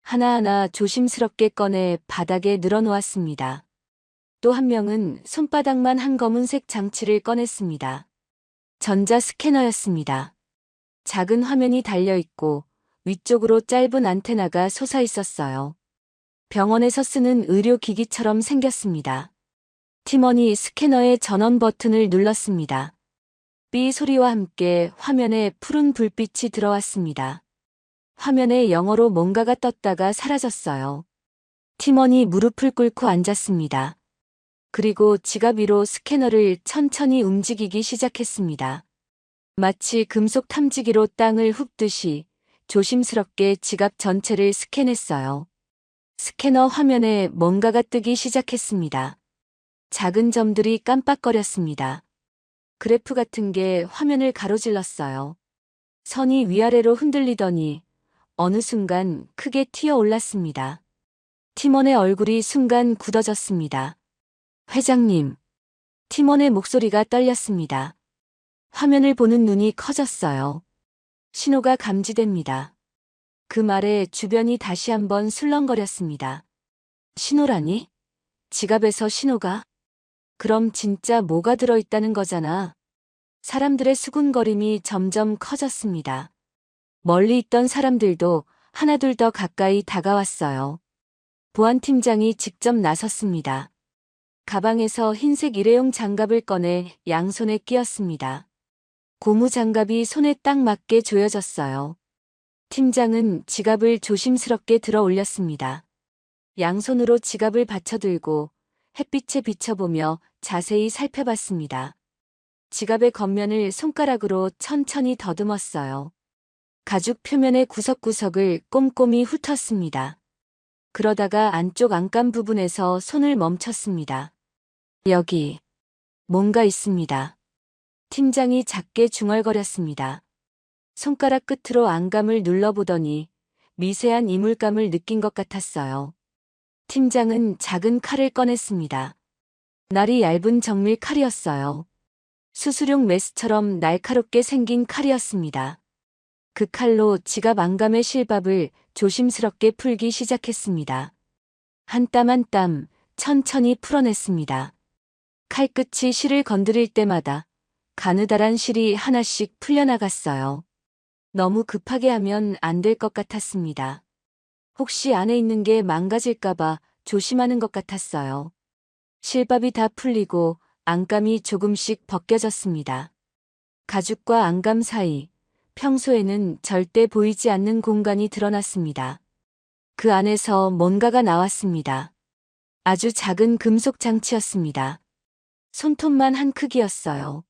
하나하나 조심스럽게 꺼내 바닥에 늘어놓았습니다. 또 한 명은 손바닥만 한 검은색 장치를 꺼냈습니다. 전자 스캐너였습니다. 작은 화면이 달려있고 위쪽으로 짧은 안테나가 솟아 있었어요. 병원에서 쓰는 의료기기처럼 생겼습니다. 팀원이 스캐너의 전원 버튼을 눌렀습니다. 삐 소리와 함께 화면에 푸른 불빛이 들어왔습니다. 화면에 영어로 뭔가가 떴다가 사라졌어요. 팀원이 무릎을 꿇고 앉았습니다. 그리고 지갑 위로 스캐너를 천천히 움직이기 시작했습니다. 마치 금속 탐지기로 땅을 훑듯이 조심스럽게 지갑 전체를 스캔했어요. 스캐너 화면에 뭔가가 뜨기 시작했습니다. 작은 점들이 깜빡거렸습니다. 그래프 같은 게 화면을 가로질렀어요. 선이 위아래로 흔들리더니 어느 순간 크게 튀어 올랐습니다. 팀원의 얼굴이 순간 굳어졌습니다. 회장님. 팀원의 목소리가 떨렸습니다. 화면을 보는 눈이 커졌어요. 신호가 감지됩니다. 그 말에 주변이 다시 한번 술렁거렸습니다. 신호라니? 지갑에서 신호가? 그럼 진짜 뭐가 들어있다는 거잖아. 사람들의 수군거림이 점점 커졌습니다. 멀리 있던 사람들도 하나둘 더 가까이 다가왔어요. 보안팀장이 직접 나섰습니다. 가방에서 흰색 일회용 장갑을 꺼내 양손에 끼웠습니다. 고무 장갑이 손에 딱 맞게 조여졌어요. 팀장은 지갑을 조심스럽게 들어 올렸습니다. 양손으로 지갑을 받쳐들고 햇빛에 비춰보며 자세히 살펴봤습니다. 지갑의 겉면을 손가락으로 천천히 더듬었어요. 가죽 표면의 구석구석을 꼼꼼히 훑었습니다. 그러다가 안쪽 안감 부분에서 손을 멈췄습니다. 여기 뭔가 있습니다. 팀장이 작게 중얼거렸습니다. 손가락 끝으로 안감을 눌러보더니 미세한 이물감을 느낀 것 같았어요. 팀장은 작은 칼을 꺼냈습니다. 날이 얇은 정밀 칼이었어요. 수술용 메스처럼 날카롭게 생긴 칼이었습니다. 그 칼로 지갑 안감의 실밥을 조심스럽게 풀기 시작했습니다. 한 땀 한 땀 천천히 풀어냈습니다. 칼끝이 실을 건드릴 때마다 가느다란 실이 하나씩 풀려나갔어요. 너무 급하게 하면 안 될 것 같았습니다. 혹시 안에 있는 게 망가질까봐 조심하는 것 같았어요. 실밥이 다 풀리고 안감이 조금씩 벗겨졌습니다. 가죽과 안감 사이 평소에는 절대 보이지 않는 공간이 드러났습니다. 그 안에서 뭔가가 나왔습니다. 아주 작은 금속 장치였습니다. 손톱만 한 크기였어요.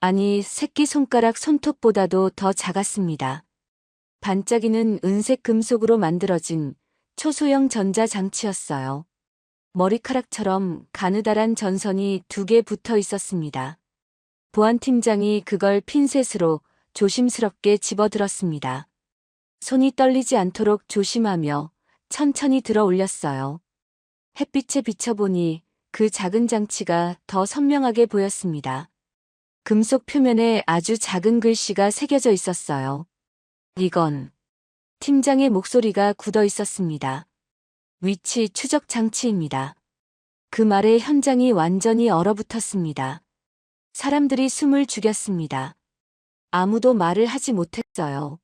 아니, 새끼손가락 손톱보다도 더 작았습니다. 반짝이는 은색 금속으로 만들어진 초소형 전자장치였어요. 머리카락처럼 가느다란 전선이 2개 붙어 있었습니다. 보안팀장이 그걸 핀셋으로 조심스럽게 집어들었습니다. 손이 떨리지 않도록 조심하며 천천히 들어 올렸어요. 햇빛에 비춰보니 그 작은 장치가 더 선명하게 보였습니다. 금속 표면에 아주 작은 글씨가 새겨져 있었어요. 이건 팀장의 목소리가 굳어 있었습니다. 위치 추적 장치입니다. 그 말에 현장이 완전히 얼어붙었습니다. 사람들이 숨을 죽였습니다. 아무도 말을 하지 못했어요.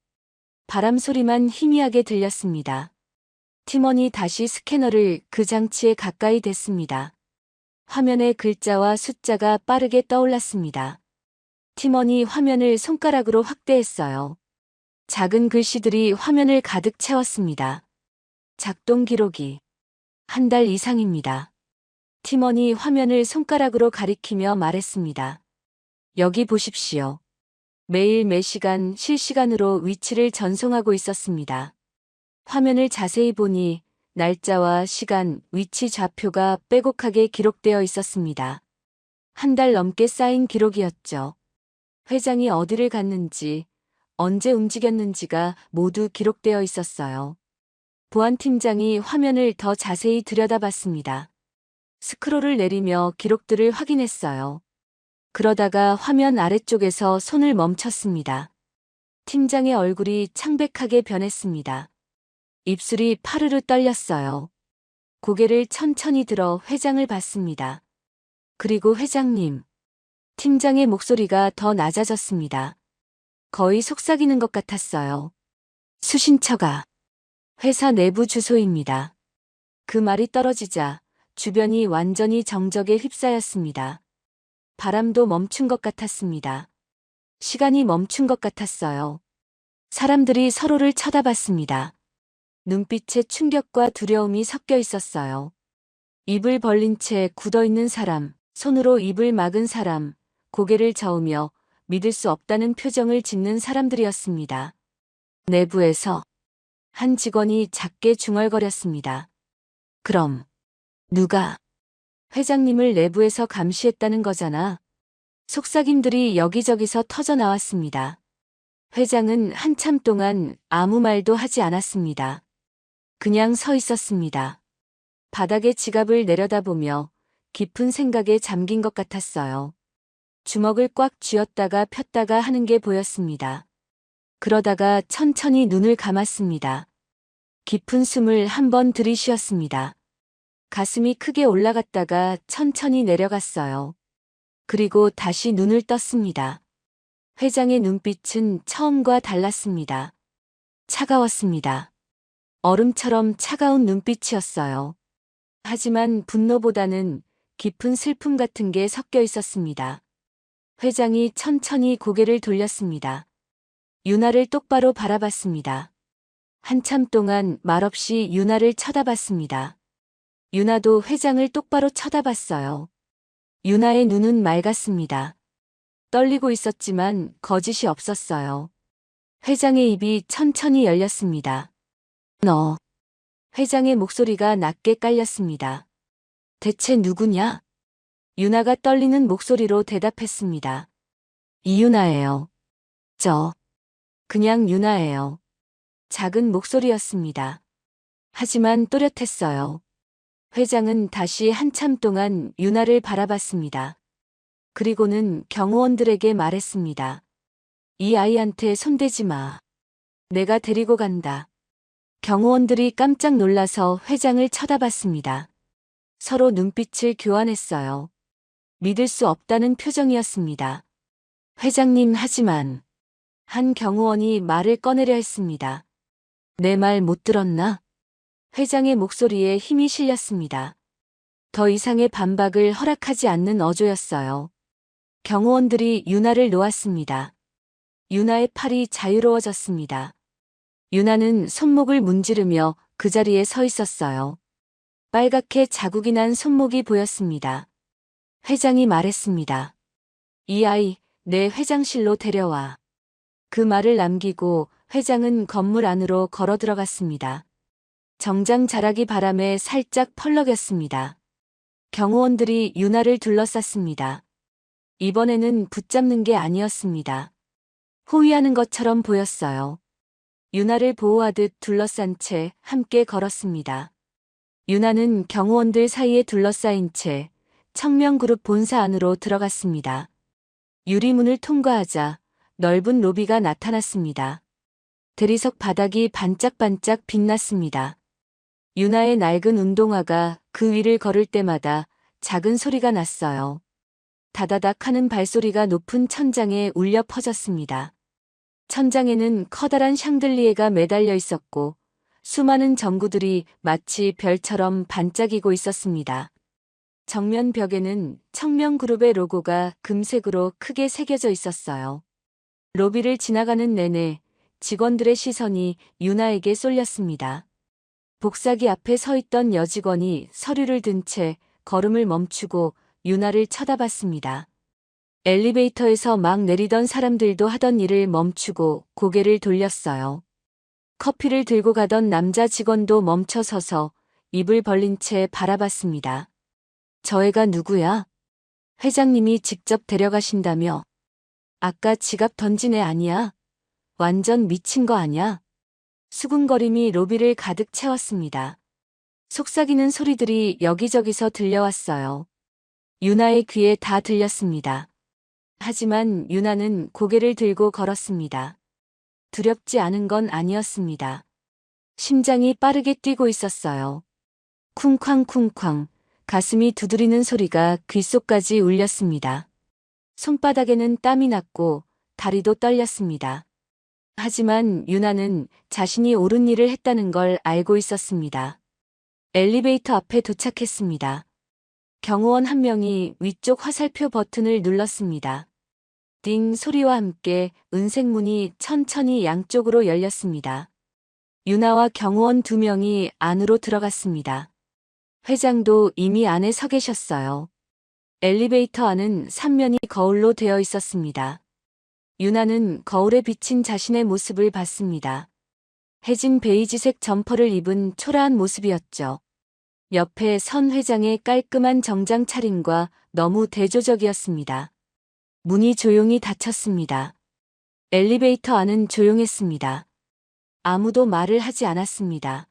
바람 소리만 희미하게 들렸습니다. 팀원이 다시 스캐너를 그 장치에 가까이 댔습니다. 화면에 글자와 숫자가 빠르게 떠올랐습니다. 팀원이 화면을 손가락으로 확대했어요. 작은 글씨들이 화면을 가득 채웠습니다. 작동 기록이 1달 이상입니다. 팀원이 화면을 손가락으로 가리키며 말했습니다. 여기 보십시오. 매일 매시간 실시간으로 위치를 전송하고 있었습니다. 화면을 자세히 보니 날짜와 시간, 위치 좌표가 빼곡하게 기록되어 있었습니다. 1달 넘게 쌓인 기록이었죠. 회장이 어디를 갔는지, 언제 움직였는지가 모두 기록되어 있었어요. 보안팀장이 화면을 더 자세히 들여다봤습니다. 스크롤을 내리며 기록들을 확인했어요. 그러다가 화면 아래쪽에서 손을 멈췄습니다. 팀장의 얼굴이 창백하게 변했습니다. 입술이 파르르 떨렸어요. 고개를 천천히 들어 회장을 봤습니다. 그리고 회장님. 팀장의 목소리가 더 낮아졌습니다. 거의 속삭이는 것 같았어요. 수신처가 회사 내부 주소입니다. 그 말이 떨어지자 주변이 완전히 정적에 휩싸였습니다. 바람도 멈춘 것 같았습니다. 시간이 멈춘 것 같았어요. 사람들이 서로를 쳐다봤습니다. 눈빛에 충격과 두려움이 섞여 있었어요. 입을 벌린 채 굳어있는 사람, 손으로 입을 막은 사람, 고개를 저으며 믿을 수 없다는 표정을 짓는 사람들이었습니다. 내부에서 한 직원이 작게 중얼거렸습니다. 그럼 누가 회장님을 내부에서 감시했다는 거잖아. 속삭임들이 여기저기서 터져 나왔습니다. 회장은 한참 동안 아무 말도 하지 않았습니다. 그냥 서 있었습니다. 바닥에 지갑을 내려다보며 깊은 생각에 잠긴 것 같았어요. 주먹을 꽉 쥐었다가 폈다가 하는 게 보였습니다. 그러다가 천천히 눈을 감았습니다. 깊은 숨을 한 번 들이쉬었습니다. 가슴이 크게 올라갔다가 천천히 내려갔어요. 그리고 다시 눈을 떴습니다. 회장의 눈빛은 처음과 달랐습니다. 차가웠습니다. 얼음처럼 차가운 눈빛이었어요. 하지만 분노보다는 깊은 슬픔 같은 게 섞여 있었습니다. 회장이 천천히 고개를 돌렸습니다. 유나를 똑바로 바라봤습니다. 한참 동안 말없이 유나를 쳐다봤습니다. 유나도 회장을 똑바로 쳐다봤어요. 유나의 눈은 맑았습니다. 떨리고 있었지만 거짓이 없었어요. 회장의 입이 천천히 열렸습니다. 너. 회장의 목소리가 낮게 깔렸습니다. 대체 누구냐? 유나가 떨리는 목소리로 대답했습니다. 이유나예요. 그냥 유나예요. 작은 목소리였습니다. 하지만 또렷했어요. 회장은 다시 한참 동안 유나를 바라봤습니다. 그리고는 경호원들에게 말했습니다. 이 아이한테 손대지 마. 내가 데리고 간다. 경호원들이 깜짝 놀라서 회장을 쳐다봤습니다. 서로 눈빛을 교환했어요. 믿을 수 없다는 표정이었습니다. 회장님 하지만 한 경호원이 말을 꺼내려 했습니다. 내 말 못 들었나? 회장의 목소리에 힘이 실렸습니다. 더 이상의 반박을 허락하지 않는 어조였어요. 경호원들이 유나를 놓았습니다. 유나의 팔이 자유로워졌습니다. 유나는 손목을 문지르며 그 자리에 서 있었어요. 빨갛게 자국이 난 손목이 보였습니다. 회장이 말했습니다. 이 아이, 내 회장실로 데려와. 그 말을 남기고 회장은 건물 안으로 걸어 들어갔습니다. 정장 자락이 바람에 살짝 펄럭였습니다. 경호원들이 유나를 둘러쌌습니다. 이번에는 붙잡는 게 아니었습니다. 호위하는 것처럼 보였어요. 유나를 보호하듯 둘러싼 채 함께 걸었습니다. 유나는 경호원들 사이에 둘러싸인 채 청명그룹 본사 안으로 들어갔습니다. 유리문을 통과하자 넓은 로비가 나타났습니다. 대리석 바닥이 반짝반짝 빛났습니다. 유나의 낡은 운동화가 그 위를 걸을 때마다 작은 소리가 났어요. 다다닥 하는 발소리가 높은 천장에 울려 퍼졌습니다. 천장에는 커다란 샹들리에가 매달려 있었고 수많은 전구들이 마치 별처럼 반짝이고 있었습니다. 정면 벽에는 청명그룹의 로고가 금색으로 크게 새겨져 있었어요. 로비를 지나가는 내내 직원들의 시선이 유나에게 쏠렸습니다. 복사기 앞에 서 있던 여직원이 서류를 든 채 걸음을 멈추고 유나를 쳐다봤습니다. 엘리베이터에서 막 내리던 사람들도 하던 일을 멈추고 고개를 돌렸어요. 커피를 들고 가던 남자 직원도 멈춰서서 입을 벌린 채 바라봤습니다. 저 애가 누구야? 회장님이 직접 데려가신다며? 아까 지갑 던진 애 아니야? 완전 미친 거 아냐? 수군거림이 로비를 가득 채웠습니다. 속삭이는 소리들이 여기저기서 들려왔어요. 유나의 귀에 다 들렸습니다. 하지만 유나는 고개를 들고 걸었습니다. 두렵지 않은 건 아니었습니다. 심장이 빠르게 뛰고 있었어요. 쿵쾅쿵쾅 가슴이 두드리는 소리가 귓속까지 울렸습니다. 손바닥에는 땀이 났고 다리도 떨렸습니다. 하지만 유나는 자신이 옳은 일을 했다는 걸 알고 있었습니다. 엘리베이터 앞에 도착했습니다. 경호원 한 명이 위쪽 화살표 버튼을 눌렀습니다. 띵 소리와 함께 은색 문이 천천히 양쪽으로 열렸습니다. 유나와 경호원 2명이 안으로 들어갔습니다. 회장도 이미 안에 서 계셨어요. 엘리베이터 안은 3면이 거울로 되어 있었습니다. 유나는 거울에 비친 자신의 모습을 봤습니다. 해진 베이지색 점퍼를 입은 초라한 모습이었죠. 옆에 선 회장의 깔끔한 정장 차림과 너무 대조적이었습니다. 문이 조용히 닫혔습니다. 엘리베이터 안은 조용했습니다. 아무도 말을 하지 않았습니다.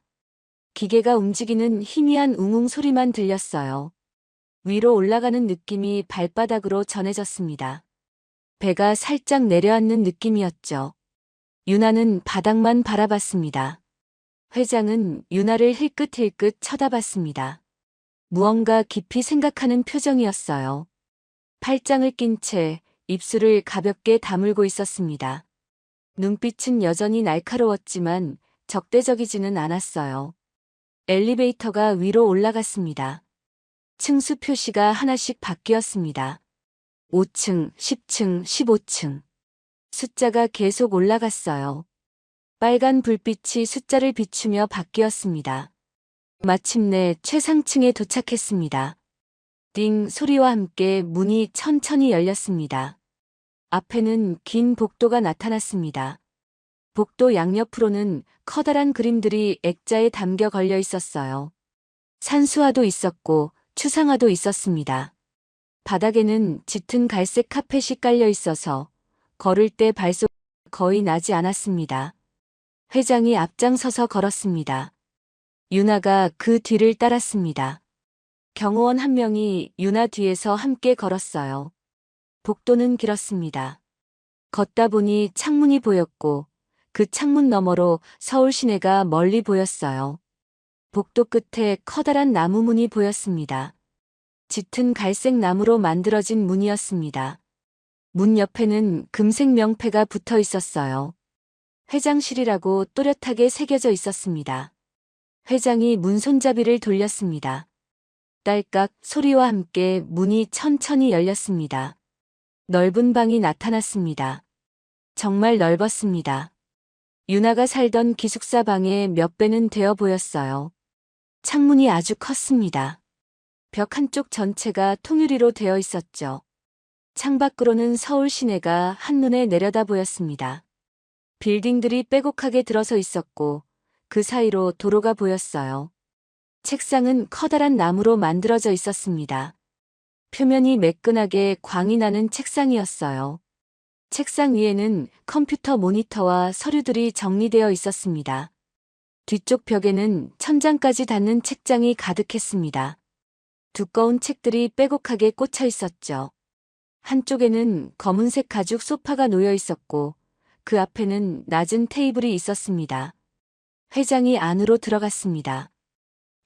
기계가 움직이는 희미한 웅웅 소리만 들렸어요. 위로 올라가는 느낌이 발바닥으로 전해졌습니다. 배가 살짝 내려앉는 느낌이었죠. 유나는 바닥만 바라봤습니다. 회장은 유나를 힐끗힐끗 쳐다봤습니다. 무언가 깊이 생각하는 표정이었어요. 팔짱을 낀 채 입술을 가볍게 다물고 있었습니다. 눈빛은 여전히 날카로웠지만 적대적이지는 않았어요. 엘리베이터가 위로 올라갔습니다. 층수 표시가 하나씩 바뀌었습니다. 5층, 10층, 15층. 숫자가 계속 올라갔어요. 빨간 불빛이 숫자를 비추며 바뀌었습니다. 마침내 최상층에 도착했습니다. 띵 소리와 함께 문이 천천히 열렸습니다. 앞에는 긴 복도가 나타났습니다. 복도 양옆으로는 커다란 그림들이 액자에 담겨 걸려 있었어요. 산수화도 있었고 추상화도 있었습니다. 바닥에는 짙은 갈색 카펫이 깔려 있어서 걸을 때 발소리가 거의 나지 않았습니다. 회장이 앞장서서 걸었습니다. 유나가 그 뒤를 따랐습니다. 경호원 한 명이 유나 뒤에서 함께 걸었어요. 복도는 길었습니다. 걷다 보니 창문이 보였고 그 창문 너머로 서울 시내가 멀리 보였어요. 복도 끝에 커다란 나무 문이 보였습니다. 짙은 갈색 나무로 만들어진 문이었습니다. 문 옆에는 금색 명패가 붙어 있었어요. 회장실이라고 또렷하게 새겨져 있었습니다. 회장이 문 손잡이를 돌렸습니다. 딸깍 소리와 함께 문이 천천히 열렸습니다. 넓은 방이 나타났습니다. 정말 넓었습니다. 유나가 살던 기숙사 방의 몇 배는 되어 보였어요. 창문이 아주 컸습니다. 벽 한쪽 전체가 통유리로 되어 있었죠. 창밖으로는 서울 시내가 한눈에 내려다 보였습니다. 빌딩들이 빼곡하게 들어서 있었고 그 사이로 도로가 보였어요. 책상은 커다란 나무로 만들어져 있었습니다. 표면이 매끈하게 광이 나는 책상이었어요. 책상 위에는 컴퓨터 모니터와 서류들이 정리되어 있었습니다. 뒤쪽 벽에는 천장까지 닿는 책장이 가득했습니다. 두꺼운 책들이 빼곡하게 꽂혀 있었죠. 한쪽에는 검은색 가죽 소파가 놓여 있었고 그 앞에는 낮은 테이블이 있었습니다. 회장이 안으로 들어갔습니다.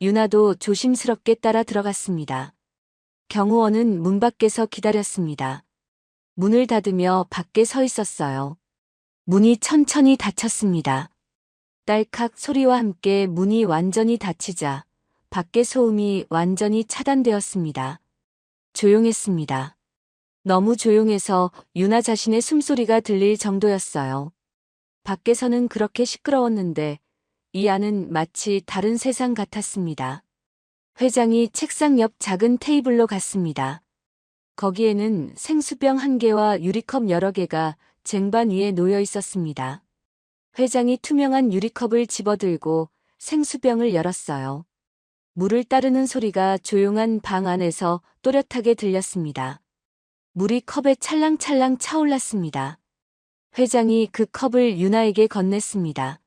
유나도 조심스럽게 따라 들어갔습니다. 경호원은 문 밖에서 기다렸습니다. 문을 닫으며 밖에 서 있었어요. 문이 천천히 닫혔습니다. 딸칵 소리와 함께 문이 완전히 닫히자 밖의 소음이 완전히 차단되었습니다. 조용했습니다. 너무 조용해서 유나 자신의 숨소리가 들릴 정도였어요. 밖에서는 그렇게 시끄러웠는데 이 안은 마치 다른 세상 같았습니다. 회장이 책상 옆 작은 테이블로 갔습니다. 거기에는 생수병 한 개와 유리컵 여러 개가 쟁반 위에 놓여 있었습니다. 회장이 투명한 유리컵을 집어들고 생수병을 열었어요. 물을 따르는 소리가 조용한 방 안에서 또렷하게 들렸습니다. 물이 컵에 찰랑찰랑 차올랐습니다. 회장이 그 컵을 유나에게 건넸습니다.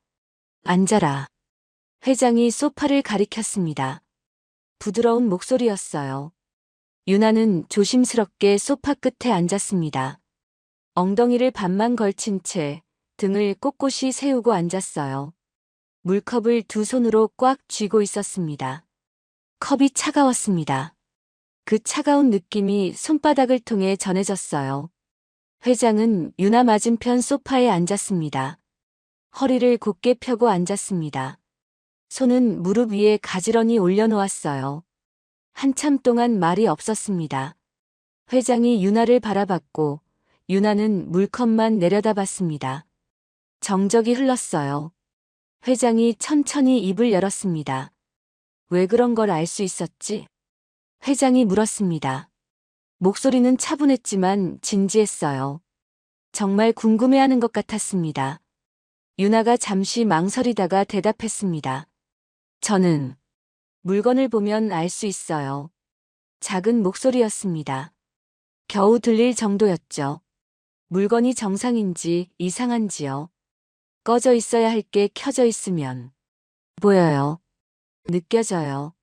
앉아라. 회장이 소파를 가리켰습니다. 부드러운 목소리였어요. 유나는 조심스럽게 소파 끝에 앉았습니다. 엉덩이를 반만 걸친 채 등을 꼿꼿이 세우고 앉았어요. 물컵을 두 손으로 꽉 쥐고 있었습니다. 컵이 차가웠습니다. 그 차가운 느낌이 손바닥을 통해 전해졌어요. 회장은 유나 맞은편 소파에 앉았습니다. 허리를 곧게 펴고 앉았습니다. 손은 무릎 위에 가지런히 올려놓았어요. 한참 동안 말이 없었습니다. 회장이 유나를 바라봤고 유나는 물컵만 내려다봤습니다. 정적이 흘렀어요. 회장이 천천히 입을 열었습니다. 왜 그런 걸 알 수 있었지? 회장이 물었습니다. 목소리는 차분했지만 진지했어요. 정말 궁금해하는 것 같았습니다. 유나가 잠시 망설이다가 대답했습니다. 저는 물건을 보면 알 수 있어요. 작은 목소리였습니다. 겨우 들릴 정도였죠. 물건이 정상인지 이상한지요. 꺼져 있어야 할 게 켜져 있으면 보여요. 느껴져요.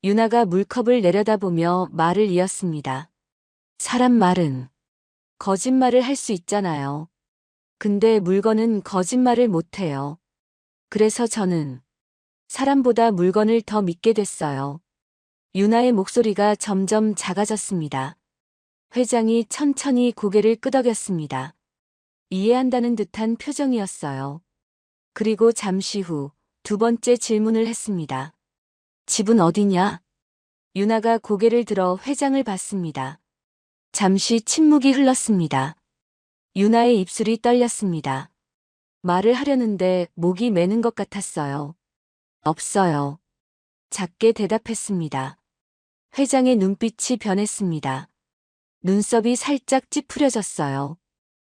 유나가 물컵을 내려다보며 말을 이었습니다. 사람 말은 거짓말을 할 수 있잖아요. 근데 물건은 거짓말을 못해요. 그래서 저는 사람보다 물건을 더 믿게 됐어요. 유나의 목소리가 점점 작아졌습니다. 회장이 천천히 고개를 끄덕였습니다. 이해한다는 듯한 표정이었어요. 그리고 잠시 후 두 번째 질문을 했습니다. 집은 어디냐? 유나가 고개를 들어 회장을 봤습니다. 잠시 침묵이 흘렀습니다. 유나의 입술이 떨렸습니다. 말을 하려는데 목이 메는 것 같았어요. 없어요. 작게 대답했습니다. 회장의 눈빛이 변했습니다. 눈썹이 살짝 찌푸려졌어요.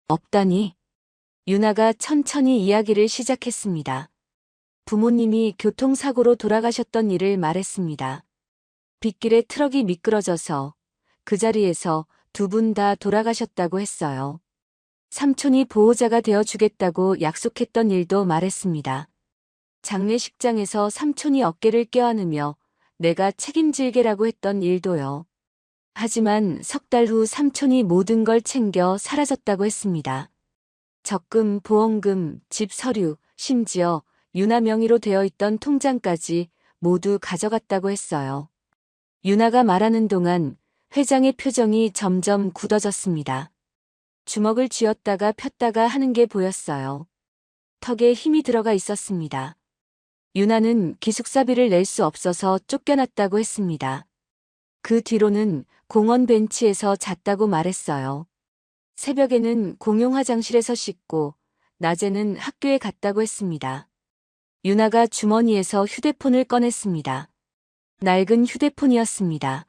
없다니? 유나가 천천히 이야기를 시작했습니다. 부모님이 교통사고로 돌아가셨던 일을 말했습니다. 빗길에 트럭이 미끄러져서 그 자리에서 두 분 다 돌아가셨다고 했어요. 삼촌이 보호자가 되어주겠다고 약속했던 일도 말했습니다. 장례식장에서 삼촌이 어깨를 껴안으며 내가 책임질게라고 했던 일도요. 하지만 석 달 후 삼촌이 모든 걸 챙겨 사라졌다고 했습니다. 적금, 보험금, 집 서류, 심지어 유나 명의로 되어 있던 통장까지 모두 가져갔다고 했어요. 유나가 말하는 동안 회장의 표정이 점점 굳어졌습니다. 주먹을 쥐었다가 폈다가 하는 게 보였어요. 턱에 힘이 들어가 있었습니다. 유나는 기숙사비를 낼 수 없어서 쫓겨났다고 했습니다. 그 뒤로는 공원 벤치에서 잤다고 말했어요. 새벽에는 공용 화장실에서 씻고 낮에는 학교에 갔다고 했습니다. 유나가 주머니에서 휴대폰을 꺼냈습니다. 낡은 휴대폰이었습니다.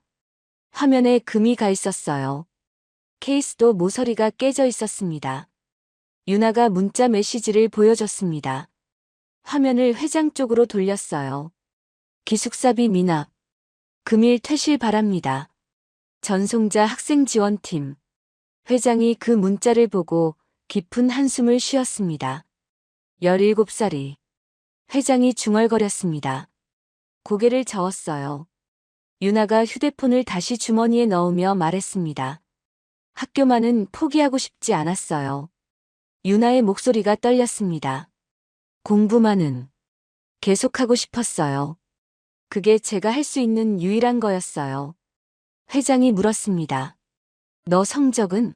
화면에 금이 가 있었어요. 케이스도 모서리가 깨져 있었습니다. 유나가 문자 메시지를 보여줬습니다. 화면을 회장 쪽으로 돌렸어요. 기숙사비 미납. 금일 퇴실 바랍니다. 전송자 학생지원팀. 회장이 그 문자를 보고 깊은 한숨을 쉬었습니다. 17살이. 회장이 중얼거렸습니다. 고개를 저었어요. 유나가 휴대폰을 다시 주머니에 넣으며 말했습니다. 학교만은 포기하고 싶지 않았어요. 유나의 목소리가 떨렸습니다. 공부만은 계속하고 싶었어요. 그게 제가 할 수 있는 유일한 거였어요. 회장이 물었습니다. 너 성적은?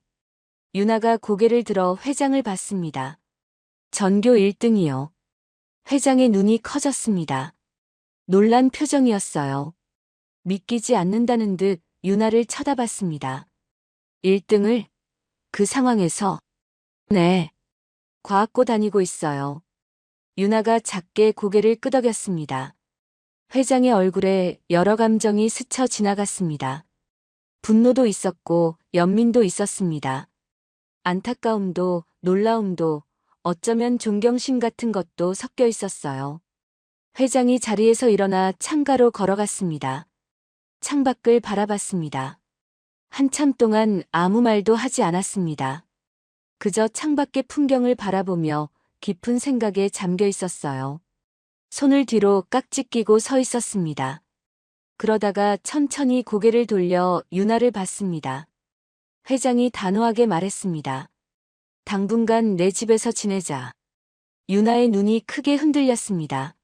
유나가 고개를 들어 회장을 봤습니다. 전교 1등이요. 회장의 눈이 커졌습니다. 놀란 표정이었어요. 믿기지 않는다는 듯 유나를 쳐다봤습니다. 1등을? 그 상황에서? 네. 과학고 다니고 있어요. 유나가 작게 고개를 끄덕였습니다. 회장의 얼굴에 여러 감정이 스쳐 지나갔습니다. 분노도 있었고 연민도 있었습니다. 안타까움도 놀라움도 어쩌면 존경심 같은 것도 섞여 있었어요. 회장이 자리에서 일어나 창가로 걸어갔습니다. 창밖을 바라봤습니다. 한참 동안 아무 말도 하지 않았습니다. 그저 창밖의 풍경을 바라보며 깊은 생각에 잠겨 있었어요. 손을 뒤로 깍지 끼고 서 있었습니다. 그러다가 천천히 고개를 돌려 유나를 봤습니다. 회장이 단호하게 말했습니다. 당분간 내 집에서 지내자. 유나의 눈이 크게 흔들렸습니다.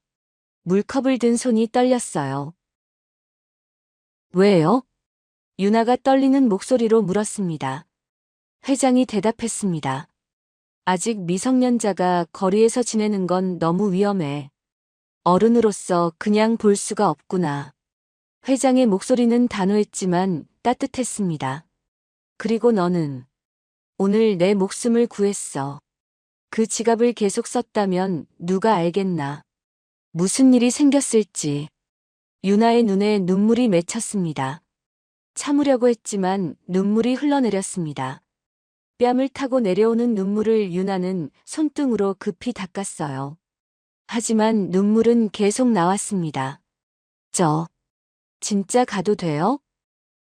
물컵을 든 손이 떨렸어요. 왜요? 유나가 떨리는 목소리로 물었습니다. 회장이 대답했습니다. 아직 미성년자가 거리에서 지내는 건 너무 위험해. 어른으로서 그냥 볼 수가 없구나. 회장의 목소리는 단호했지만 따뜻했습니다. 그리고 너는 오늘 내 목숨을 구했어. 그 지갑을 계속 썼다면 누가 알겠나. 무슨 일이 생겼을지. 유나의 눈에 눈물이 맺혔습니다. 참으려고 했지만 눈물이 흘러내렸습니다. 뺨을 타고 내려오는 눈물을 유나는 손등으로 급히 닦았어요. 하지만 눈물은 계속 나왔습니다. 진짜 가도 돼요?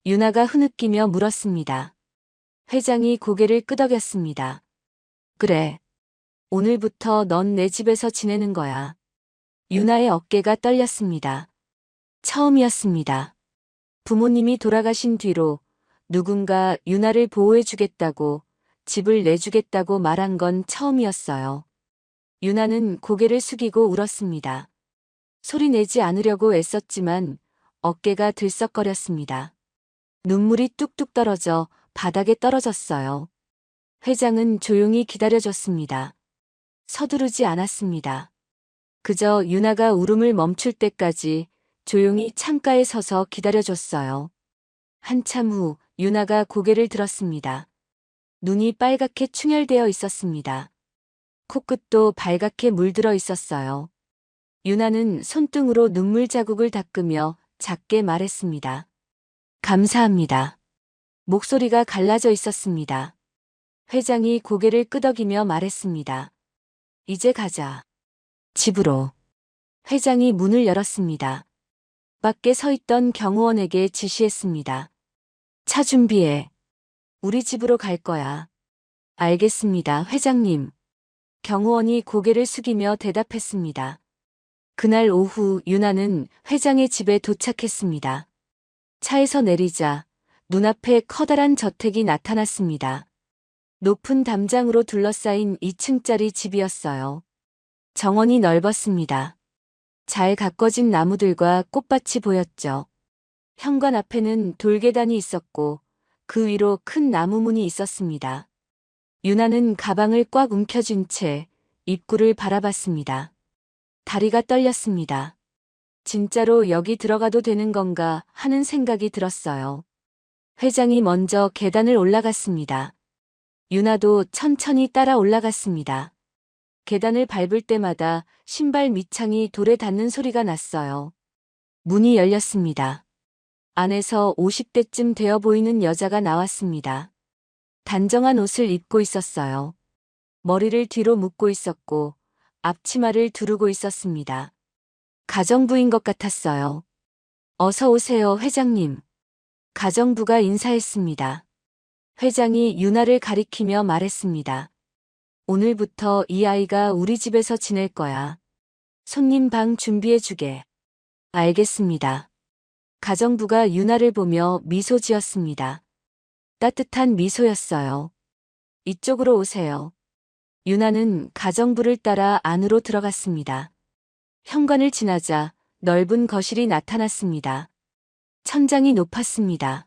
유나가 흐느끼며 물었습니다. 회장이 고개를 끄덕였습니다. 그래. 오늘부터 넌 내 집에서 지내는 거야. 유나의 어깨가 떨렸습니다. 처음이었습니다. 부모님이 돌아가신 뒤로 누군가 유나를 보호해주겠다고 집을 내주겠다고 말한 건 처음이었어요. 유나는 고개를 숙이고 울었습니다. 소리 내지 않으려고 애썼지만 어깨가 들썩거렸습니다. 눈물이 뚝뚝 떨어져 바닥에 떨어졌어요. 회장은 조용히 기다려줬습니다. 서두르지 않았습니다. 그저 유나가 울음을 멈출 때까지 조용히 창가에 서서 기다려줬어요. 한참 후 유나가 고개를 들었습니다. 눈이 빨갛게 충혈되어 있었습니다. 코끝도 발갛게 물들어 있었어요. 유나는 손등으로 눈물 자국을 닦으며 작게 말했습니다. 감사합니다. 목소리가 갈라져 있었습니다. 회장이 고개를 끄덕이며 말했습니다. 이제 가자. 집으로. 회장이 문을 열었습니다. 밖에 서 있던 경호원에게 지시했습니다. 차 준비해. 우리 집으로 갈 거야. 알겠습니다, 회장님. 경호원이 고개를 숙이며 대답했습니다. 그날 오후 유나는 회장의 집에 도착했습니다. 차에서 내리자 눈앞에 커다란 저택이 나타났습니다. 높은 담장으로 둘러싸인 2층짜리 집이었어요. 정원이 넓었습니다. 잘 가꿔진 나무들과 꽃밭이 보였죠. 현관 앞에는 돌계단이 있었고 그 위로 큰 나무문이 있었습니다. 유나는 가방을 꽉 움켜쥔 채 입구를 바라봤습니다. 다리가 떨렸습니다. 진짜로 여기 들어가도 되는 건가 하는 생각이 들었어요. 회장이 먼저 계단을 올라갔습니다. 유나도 천천히 따라 올라갔습니다. 계단을 밟을 때마다 신발 밑창이 돌에 닿는 소리가 났어요. 문이 열렸습니다. 안에서 50대쯤 되어 보이는 여자가 나왔습니다. 단정한 옷을 입고 있었어요. 머리를 뒤로 묶고 있었고 앞치마를 두르고 있었습니다. 가정부인 것 같았어요. 어서 오세요, 회장님. 가정부가 인사했습니다. 회장이 유나를 가리키며 말했습니다. 오늘부터 이 아이가 우리 집에서 지낼 거야. 손님 방 준비해 주게. 알겠습니다. 가정부가 유나를 보며 미소 지었습니다. 따뜻한 미소였어요. 이쪽으로 오세요. 유나는 가정부를 따라 안으로 들어갔습니다. 현관을 지나자 넓은 거실이 나타났습니다. 천장이 높았습니다.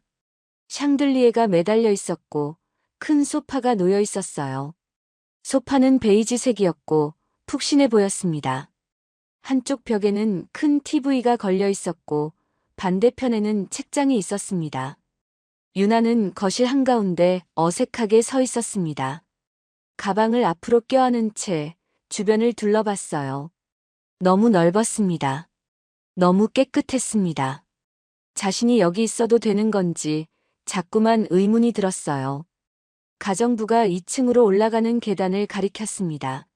샹들리에가 매달려 있었고 큰 소파가 놓여 있었어요. 소파는 베이지색이었고 푹신해 보였습니다. 한쪽 벽에는 큰 TV가 걸려 있었고 반대편에는 책장이 있었습니다. 유나는 거실 한가운데 어색하게 서 있었습니다. 가방을 앞으로 껴안은 채 주변을 둘러봤어요. 너무 넓었습니다. 너무 깨끗했습니다. 자신이 여기 있어도 되는 건지 자꾸만 의문이 들었어요. 가정부가 2층으로 올라가는 계단을 가리켰습니다.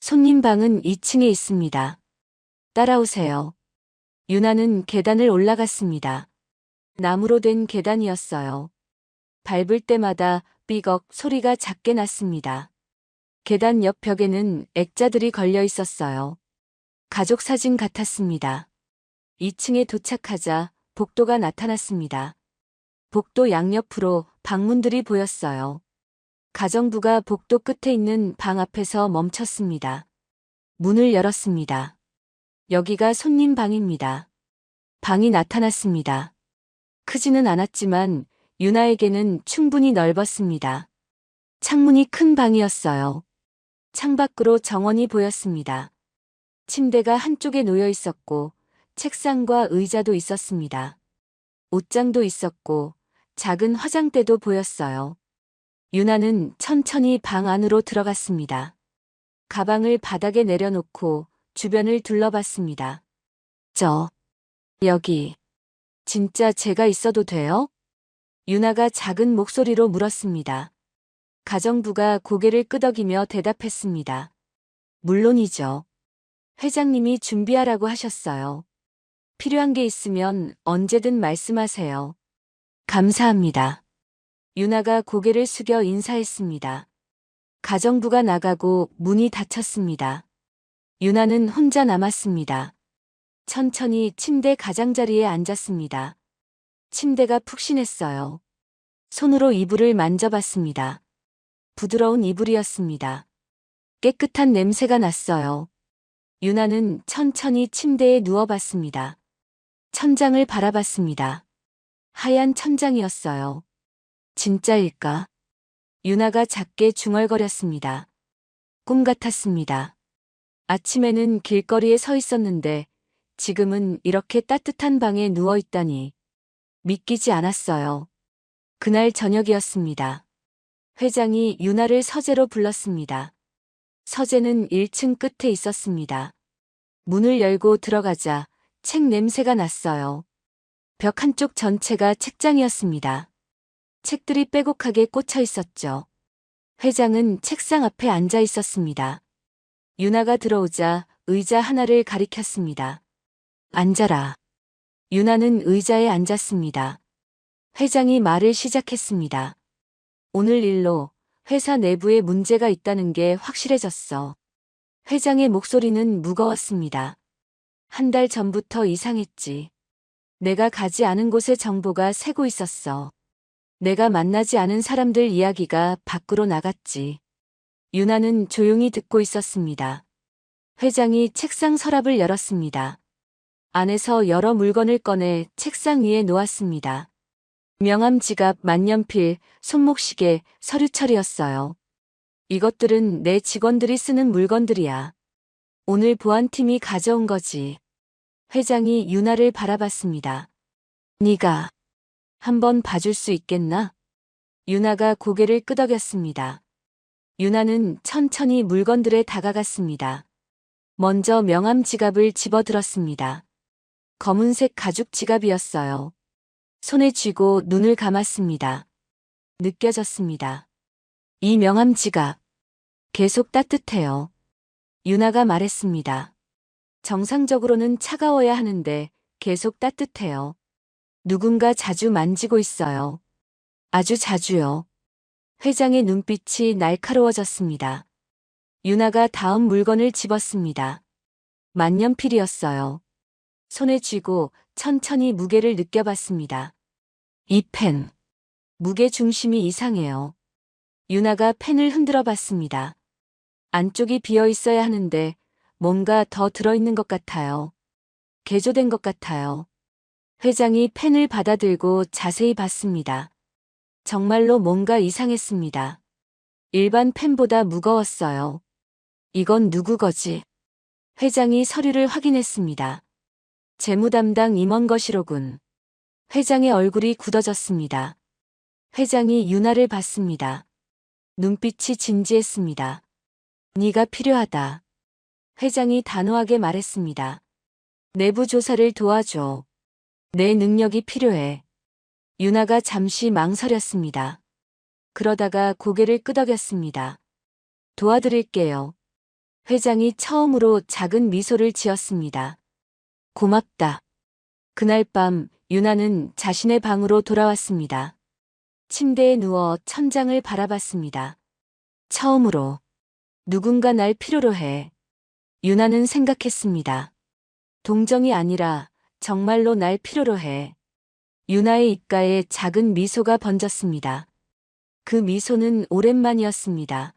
손님 방은 2층에 있습니다. 따라오세요. 유나는 계단을 올라갔습니다. 나무로 된 계단이었어요. 밟을 때마다 삐걱 소리가 작게 났습니다. 계단 옆 벽에는 액자들이 걸려 있었어요. 가족 사진 같았습니다. 2층에 도착하자 복도가 나타났습니다. 복도 양옆으로 방문들이 보였어요. 가정부가 복도 끝에 있는 방 앞에서 멈췄습니다. 문을 열었습니다. 여기가 손님 방입니다. 방이 나타났습니다. 크지는 않았지만 유나에게는 충분히 넓었습니다. 창문이 큰 방이었어요. 창밖으로 정원이 보였습니다. 침대가 한쪽에 놓여 있었고 책상과 의자도 있었습니다. 옷장도 있었고 작은 화장대도 보였어요. 유나는 천천히 방 안으로 들어갔습니다. 가방을 바닥에 내려놓고 주변을 둘러봤습니다. 여기, 진짜 제가 있어도 돼요? 유나가 작은 목소리로 물었습니다. 가정부가 고개를 끄덕이며 대답했습니다. 물론이죠. 회장님이 준비하라고 하셨어요. 필요한 게 있으면 언제든 말씀하세요. 감사합니다. 유나가 고개를 숙여 인사했습니다. 가정부가 나가고 문이 닫혔습니다. 유나는 혼자 남았습니다. 천천히 침대 가장자리에 앉았습니다. 침대가 푹신했어요. 손으로 이불을 만져봤습니다. 부드러운 이불이었습니다. 깨끗한 냄새가 났어요. 유나는 천천히 침대에 누워봤습니다. 천장을 바라봤습니다. 하얀 천장이었어요. 진짜일까? 유나가 작게 중얼거렸습니다. 꿈 같았습니다. 아침에는 길거리에 서 있었는데 지금은 이렇게 따뜻한 방에 누워 있다니 믿기지 않았어요. 그날 저녁이었습니다. 회장이 유나를 서재로 불렀습니다. 서재는 1층 끝에 있었습니다. 문을 열고 들어가자 책 냄새가 났어요. 벽 한쪽 전체가 책장이었습니다. 책들이 빼곡하게 꽂혀 있었죠. 회장은 책상 앞에 앉아 있었습니다. 유나가 들어오자 의자 하나를 가리켰습니다. 앉아라. 유나는 의자에 앉았습니다. 회장이 말을 시작했습니다. 오늘 일로 회사 내부에 문제가 있다는 게 확실해졌어. 회장의 목소리는 무거웠습니다. 한 달 전부터 이상했지. 내가 가지 않은 곳에 정보가 새고 있었어. 내가 만나지 않은 사람들 이야기가 밖으로 나갔지. 유나는 조용히 듣고 있었습니다. 회장이 책상 서랍을 열었습니다. 안에서 여러 물건을 꺼내 책상 위에 놓았습니다. 명함 지갑, 만년필, 손목시계, 서류철이었어요. 이것들은 내 직원들이 쓰는 물건들이야. 오늘 보안팀이 가져온 거지. 회장이 유나를 바라봤습니다. 네가 한번 봐줄 수 있겠나? 유나가 고개를 끄덕였습니다. 유나는 천천히 물건들에 다가갔습니다. 먼저 명함 지갑을 집어들었습니다. 검은색 가죽 지갑이었어요. 손에 쥐고 눈을 감았습니다. 느껴졌습니다. 이 명함 지갑. 계속 따뜻해요. 유나가 말했습니다. 정상적으로는 차가워야 하는데 계속 따뜻해요. 누군가 자주 만지고 있어요. 아주 자주요. 회장의 눈빛이 날카로워졌습니다. 유나가 다음 물건을 집었습니다. 만년필이었어요. 손에 쥐고 천천히 무게를 느껴봤습니다. 이 펜. 무게 중심이 이상해요. 유나가 펜을 흔들어 봤습니다. 안쪽이 비어 있어야 하는데 뭔가 더 들어있는 것 같아요. 개조된 것 같아요. 회장이 펜을 받아들고 자세히 봤습니다. 정말로 뭔가 이상했습니다. 일반 펜보다 무거웠어요. 이건 누구 거지? 회장이 서류를 확인했습니다. 재무 담당 임원 것이로군. 회장의 얼굴이 굳어졌습니다. 회장이 유나를 봤습니다. 눈빛이 진지했습니다. 네가 필요하다. 회장이 단호하게 말했습니다. 내부 조사를 도와줘. 내 능력이 필요해. 유나가 잠시 망설였습니다. 그러다가 고개를 끄덕였습니다. 도와드릴게요. 회장이 처음으로 작은 미소를 지었습니다. 고맙다. 그날 밤 유나는 자신의 방으로 돌아왔습니다. 침대에 누워 천장을 바라봤습니다. 처음으로 누군가 날 필요로 해. 유나는 생각했습니다. 동정이 아니라 정말로 날 필요로 해. 유나의 입가에 작은 미소가 번졌습니다. 그 미소는 오랜만이었습니다.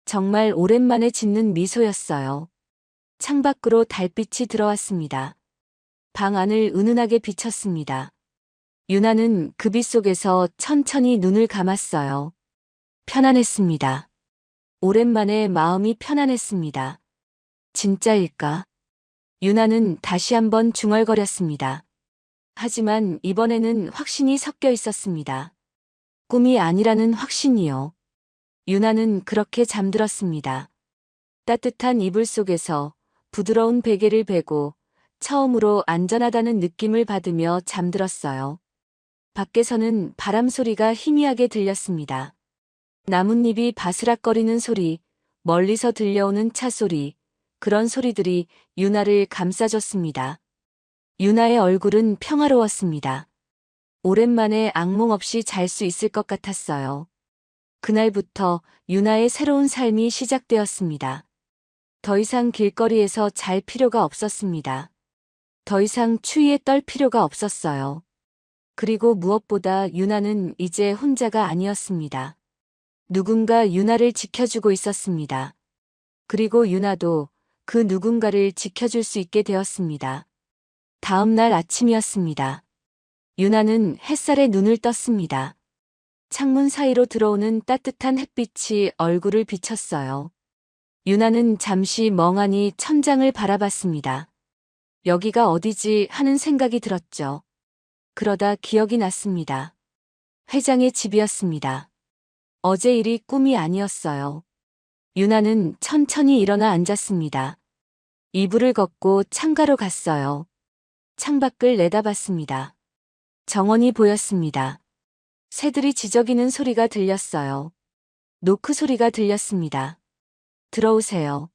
정말 오랜만에 짓는 미소였어요. 창밖으로 달빛이 들어왔습니다. 방 안을 은은하게 비쳤습니다. 유나는 그 빛 속에서 천천히 눈을 감았어요. 편안했습니다. 오랜만에 마음이 편안했습니다. 진짜일까? 유나는 다시 한번 중얼거렸습니다. 하지만 이번에는 확신이 섞여 있었습니다. 꿈이 아니라는 확신이요. 유나는 그렇게 잠들었습니다. 따뜻한 이불 속에서 부드러운 베개를 베고 처음으로 안전하다는 느낌을 받으며 잠들었어요. 밖에서는 바람 소리가 희미하게 들렸습니다. 나뭇잎이 바스락거리는 소리, 멀리서 들려오는 차 소리, 그런 소리들이 유나를 감싸줬습니다. 유나의 얼굴은 평화로웠습니다. 오랜만에 악몽 없이 잘 수 있을 것 같았어요. 그날부터 유나의 새로운 삶이 시작되었습니다. 더 이상 길거리에서 잘 필요가 없었습니다. 더 이상 추위에 떨 필요가 없었어요. 그리고 무엇보다 유나는 이제 혼자가 아니었습니다. 누군가 유나를 지켜주고 있었습니다. 그리고 유나도 그 누군가를 지켜줄 수 있게 되었습니다. 다음 날 아침이었습니다. 유나는 햇살에 눈을 떴습니다. 창문 사이로 들어오는 따뜻한 햇빛이 얼굴을 비쳤어요. 유나는 잠시 멍하니 천장을 바라봤습니다. 여기가 어디지 하는 생각이 들었죠. 그러다 기억이 났습니다. 회장의 집이었습니다. 어제 일이 꿈이 아니었어요. 유나는 천천히 일어나 앉았습니다. 이불을 걷고 창가로 갔어요. 창밖을 내다봤습니다. 정원이 보였습니다. 새들이 지저귀는 소리가 들렸어요. 노크 소리가 들렸습니다. 들어오세요.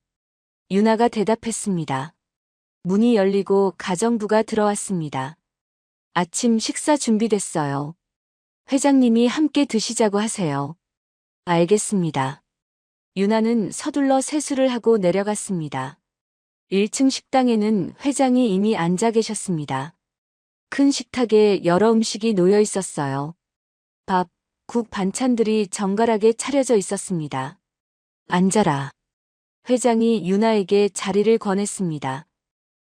유나가 대답했습니다. 문이 열리고 가정부가 들어왔습니다. 아침 식사 준비됐어요. 회장님이 함께 드시자고 하세요. 알겠습니다. 유나는 서둘러 세수를 하고 내려갔습니다. 1층 식당에는 회장이 이미 앉아 계셨습니다. 큰 식탁에 여러 음식이 놓여 있었어요. 밥, 국, 반찬들이 정갈하게 차려져 있었습니다. 앉아라. 회장이 유나에게 자리를 권했습니다.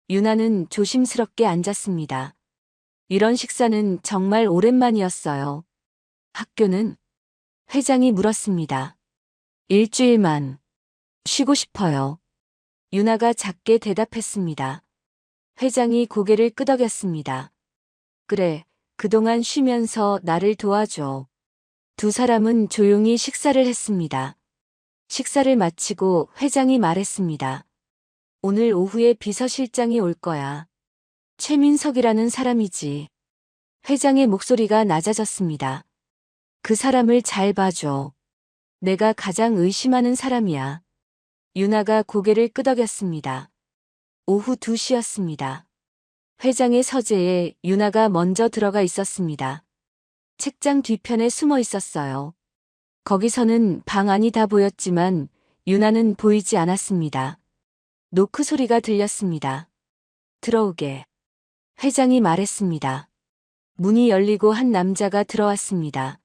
유나는 조심스럽게 앉았습니다. 이런 식사는 정말 오랜만이었어요. 학교는? 회장이 물었습니다. 일주일만. 쉬고 싶어요. 유나가 작게 대답했습니다. 회장이 고개를 끄덕였습니다. 그래, 그동안 쉬면서 나를 도와줘. 두 사람은 조용히 식사를 했습니다. 식사를 마치고 회장이 말했습니다. 오늘 오후에 비서실장이 올 거야. 최민석이라는 사람이지. 회장의 목소리가 낮아졌습니다. 그 사람을 잘 봐줘. 내가 가장 의심하는 사람이야. 유나가 고개를 끄덕였습니다. 오후 2시였습니다. 회장의 서재에 유나가 먼저 들어가 있었습니다. 책장 뒤편에 숨어 있었어요. 거기서는 방 안이 다 보였지만 유나는 보이지 않았습니다. 노크 소리가 들렸습니다. 들어오게. 회장이 말했습니다. 문이 열리고 한 남자가 들어왔습니다.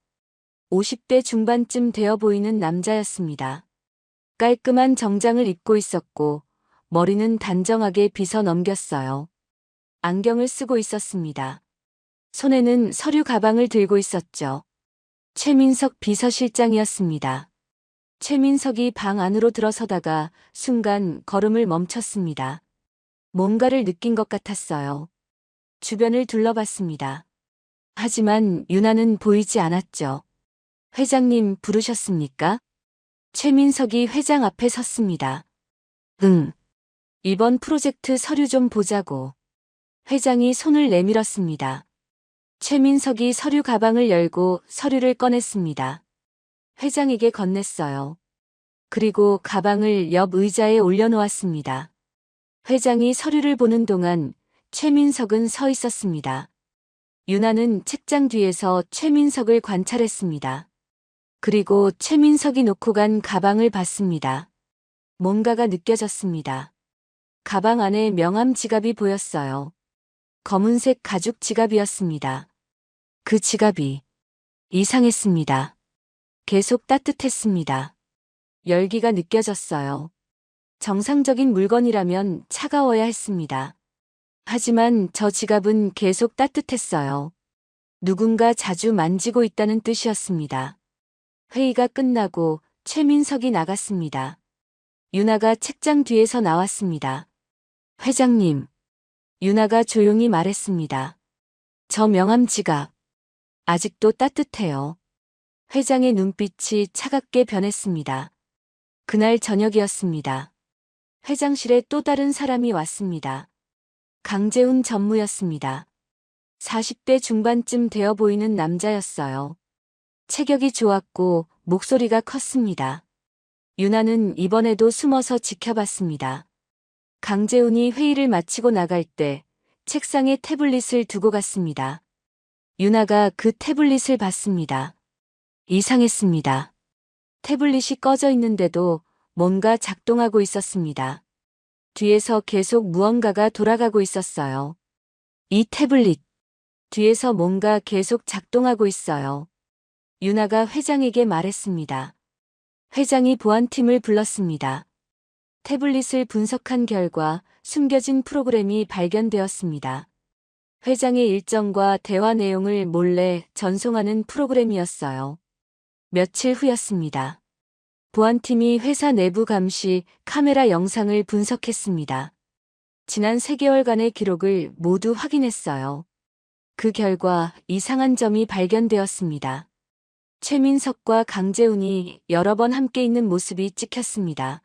50대 중반쯤 되어 보이는 남자였습니다. 깔끔한 정장을 입고 있었고 머리는 단정하게 빗어 넘겼어요. 안경을 쓰고 있었습니다. 손에는 서류 가방을 들고 있었죠. 최민석 비서실장이었습니다. 최민석이 방 안으로 들어서다가 순간 걸음을 멈췄습니다. 뭔가를 느낀 것 같았어요. 주변을 둘러봤습니다. 하지만 유나는 보이지 않았죠. 회장님 부르셨습니까? 최민석이 회장 앞에 섰습니다. 응. 이번 프로젝트 서류 좀 보자고. 회장이 손을 내밀었습니다. 최민석이 서류 가방을 열고 서류를 꺼냈습니다. 회장에게 건넸어요. 그리고 가방을 옆 의자에 올려놓았습니다. 회장이 서류를 보는 동안 최민석은 서 있었습니다. 유나는 책장 뒤에서 최민석을 관찰했습니다. 그리고 최민석이 놓고 간 가방을 봤습니다. 뭔가가 느껴졌습니다. 가방 안에 명함 지갑이 보였어요. 검은색 가죽 지갑이었습니다. 그 지갑이 이상했습니다. 계속 따뜻했습니다. 열기가 느껴졌어요. 정상적인 물건이라면 차가워야 했습니다. 하지만 저 지갑은 계속 따뜻했어요. 누군가 자주 만지고 있다는 뜻이었습니다. 회의가 끝나고 최민석이 나갔습니다. 유나가 책장 뒤에서 나왔습니다. 회장님. 유나가 조용히 말했습니다. 저 명함 지갑. 아직도 따뜻해요. 회장의 눈빛이 차갑게 변했습니다. 그날 저녁이었습니다. 회장실에 또 다른 사람이 왔습니다. 강재훈 전무였습니다. 40대 중반쯤 되어 보이는 남자였어요. 체격이 좋았고 목소리가 컸습니다. 유나는 이번에도 숨어서 지켜봤습니다. 강재훈이 회의를 마치고 나갈 때 책상에 태블릿을 두고 갔습니다. 유나가 그 태블릿을 봤습니다. 이상했습니다. 태블릿이 꺼져 있는데도 뭔가 작동하고 있었습니다. 뒤에서 계속 무언가가 돌아가고 있었어요. 이 태블릿. 뒤에서 뭔가 계속 작동하고 있어요. 유나가 회장에게 말했습니다. 회장이 보안팀을 불렀습니다. 태블릿을 분석한 결과 숨겨진 프로그램이 발견되었습니다. 회장의 일정과 대화 내용을 몰래 전송하는 프로그램이었어요. 며칠 후였습니다. 보안팀이 회사 내부 감시 카메라 영상을 분석했습니다. 지난 3개월간의 기록을 모두 확인했어요. 그 결과 이상한 점이 발견되었습니다. 최민석과 강재훈이 여러 번 함께 있는 모습이 찍혔습니다.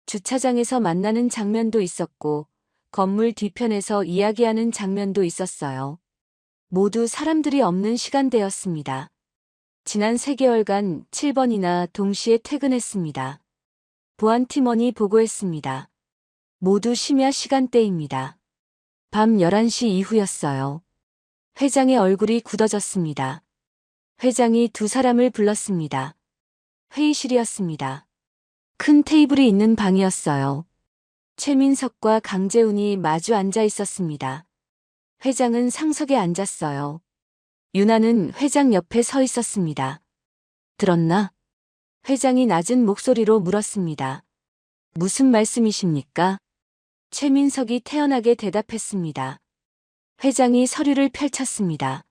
주차장에서 만나는 장면도 있었고 건물 뒤편에서 이야기하는 장면도 있었어요. 모두 사람들이 없는 시간대였습니다. 지난 3개월간 7번이나 동시에 퇴근했습니다. 보안팀원이 보고했습니다. 모두 심야 시간대입니다. 밤 11시 이후였어요. 회장의 얼굴이 굳어졌습니다. 회장이 두 사람을 불렀습니다. 회의실이었습니다. 큰 테이블이 있는 방이었어요. 최민석과 강재훈이 마주 앉아 있었습니다. 회장은 상석에 앉았어요. 유나는 회장 옆에 서 있었습니다. 들었나? 회장이 낮은 목소리로 물었습니다. 무슨 말씀이십니까? 최민석이 태연하게 대답했습니다. 회장이 서류를 펼쳤습니다.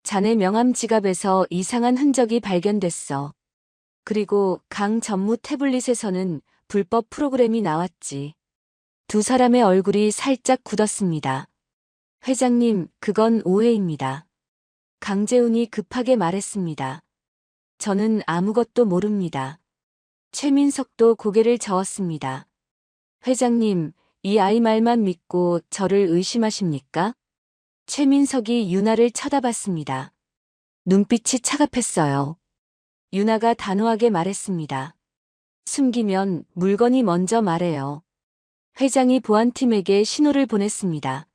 자네 명함 지갑에서 이상한 흔적이 발견됐어. 그리고 강 전무 태블릿에서는 불법 프로그램이 나왔지. 두 사람의 얼굴이 살짝 굳었습니다. 회장님, 그건 오해입니다. 강재훈이 급하게 말했습니다. 저는 아무것도 모릅니다. 최민석도 고개를 저었습니다. 회장님, 이 아이 말만 믿고 저를 의심하십니까? 최민석이 유나를 쳐다봤습니다. 눈빛이 차갑했어요. 유나가 단호하게 말했습니다. 숨기면 물건이 먼저 말해요. 회장이 보안팀에게 신호를 보냈습니다.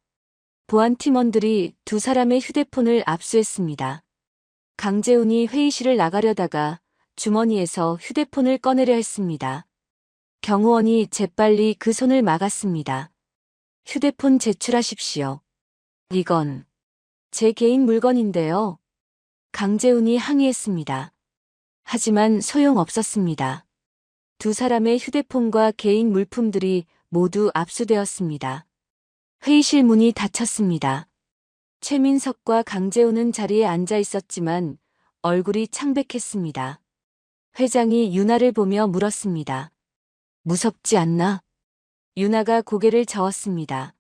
보안팀원들이 두 사람의 휴대폰을 압수했습니다. 강재훈이 회의실을 나가려다가 주머니에서 휴대폰을 꺼내려 했습니다. 경호원이 재빨리 그 손을 막았습니다. 휴대폰 제출하십시오. 이건 제 개인 물건인데요. 강재훈이 항의했습니다. 하지만 소용없었습니다. 두 사람의 휴대폰과 개인 물품들이 모두 압수되었습니다. 회의실 문이 닫혔습니다. 최민석과 강재훈은 자리에 앉아 있었지만 얼굴이 창백했습니다. 회장이 유나를 보며 물었습니다. 무섭지 않나? 유나가 고개를 저었습니다.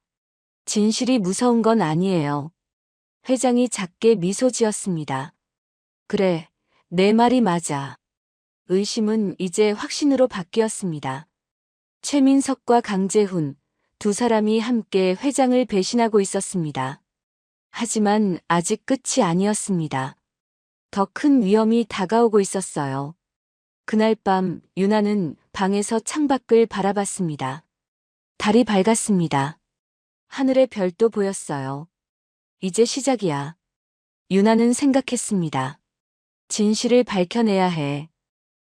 진실이 무서운 건 아니에요. 회장이 작게 미소 지었습니다. 그래, 내 말이 맞아. 의심은 이제 확신으로 바뀌었습니다. 최민석과 강재훈, 두 사람이 함께 회장을 배신하고 있었습니다. 하지만 아직 끝이 아니었습니다. 더 큰 위험이 다가오고 있었어요. 그날 밤 유나는 방에서 창밖을 바라봤습니다. 달이 밝았습니다. 하늘에 별도 보였어요. 이제 시작이야. 유나는 생각했습니다. 진실을 밝혀내야 해.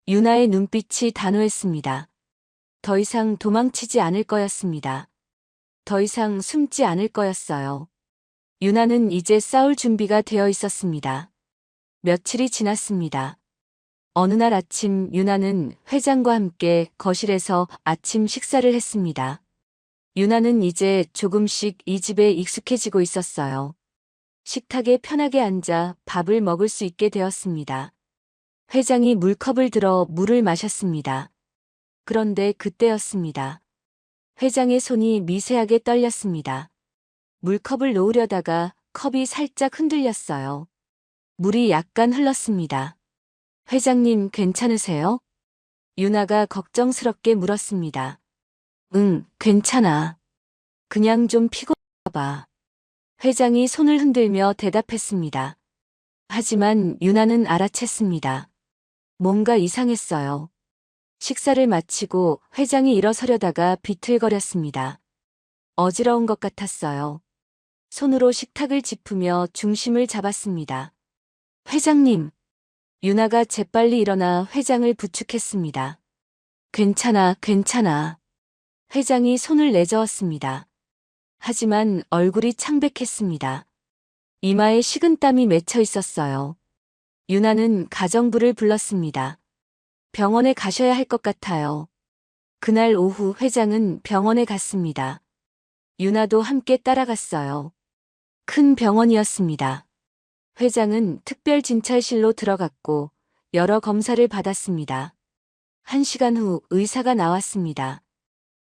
유나의 눈빛이 단호했습니다. 더 이상 도망치지 않을 거였습니다. 더 이상 숨지 않을 거였어요. 유나는 이제 싸울 준비가 되어 있었습니다. 며칠이 지났습니다. 어느 날 아침 유나는 회장과 함께 거실에서 아침 식사를 했습니다. 유나는 이제 조금씩 이 집에 익숙해지고 있었어요. 식탁에 편하게 앉아 밥을 먹을 수 있게 되었습니다. 회장이 물컵을 들어 물을 마셨습니다. 그런데 그때였습니다. 회장의 손이 미세하게 떨렸습니다. 물컵을 놓으려다가 컵이 살짝 흔들렸어요. 물이 약간 흘렀습니다. 회장님 괜찮으세요? 유나가 걱정스럽게 물었습니다. 응, 괜찮아. 그냥 좀 피곤한가 봐. 회장이 손을 흔들며 대답했습니다. 하지만 유나는 알아챘습니다. 뭔가 이상했어요. 식사를 마치고 회장이 일어서려다가 비틀거렸습니다. 어지러운 것 같았어요. 손으로 식탁을 짚으며 중심을 잡았습니다. 회장님! 유나가 재빨리 일어나 회장을 부축했습니다. 괜찮아, 괜찮아. 회장이 손을 내저었습니다. 하지만 얼굴이 창백했습니다. 이마에 식은땀이 맺혀 있었어요. 유나는 가정부를 불렀습니다. 병원에 가셔야 할 것 같아요. 그날 오후 회장은 병원에 갔습니다. 유나도 함께 따라갔어요. 큰 병원이었습니다. 회장은 특별진찰실로 들어갔고 여러 검사를 받았습니다. 1시간 후 의사가 나왔습니다.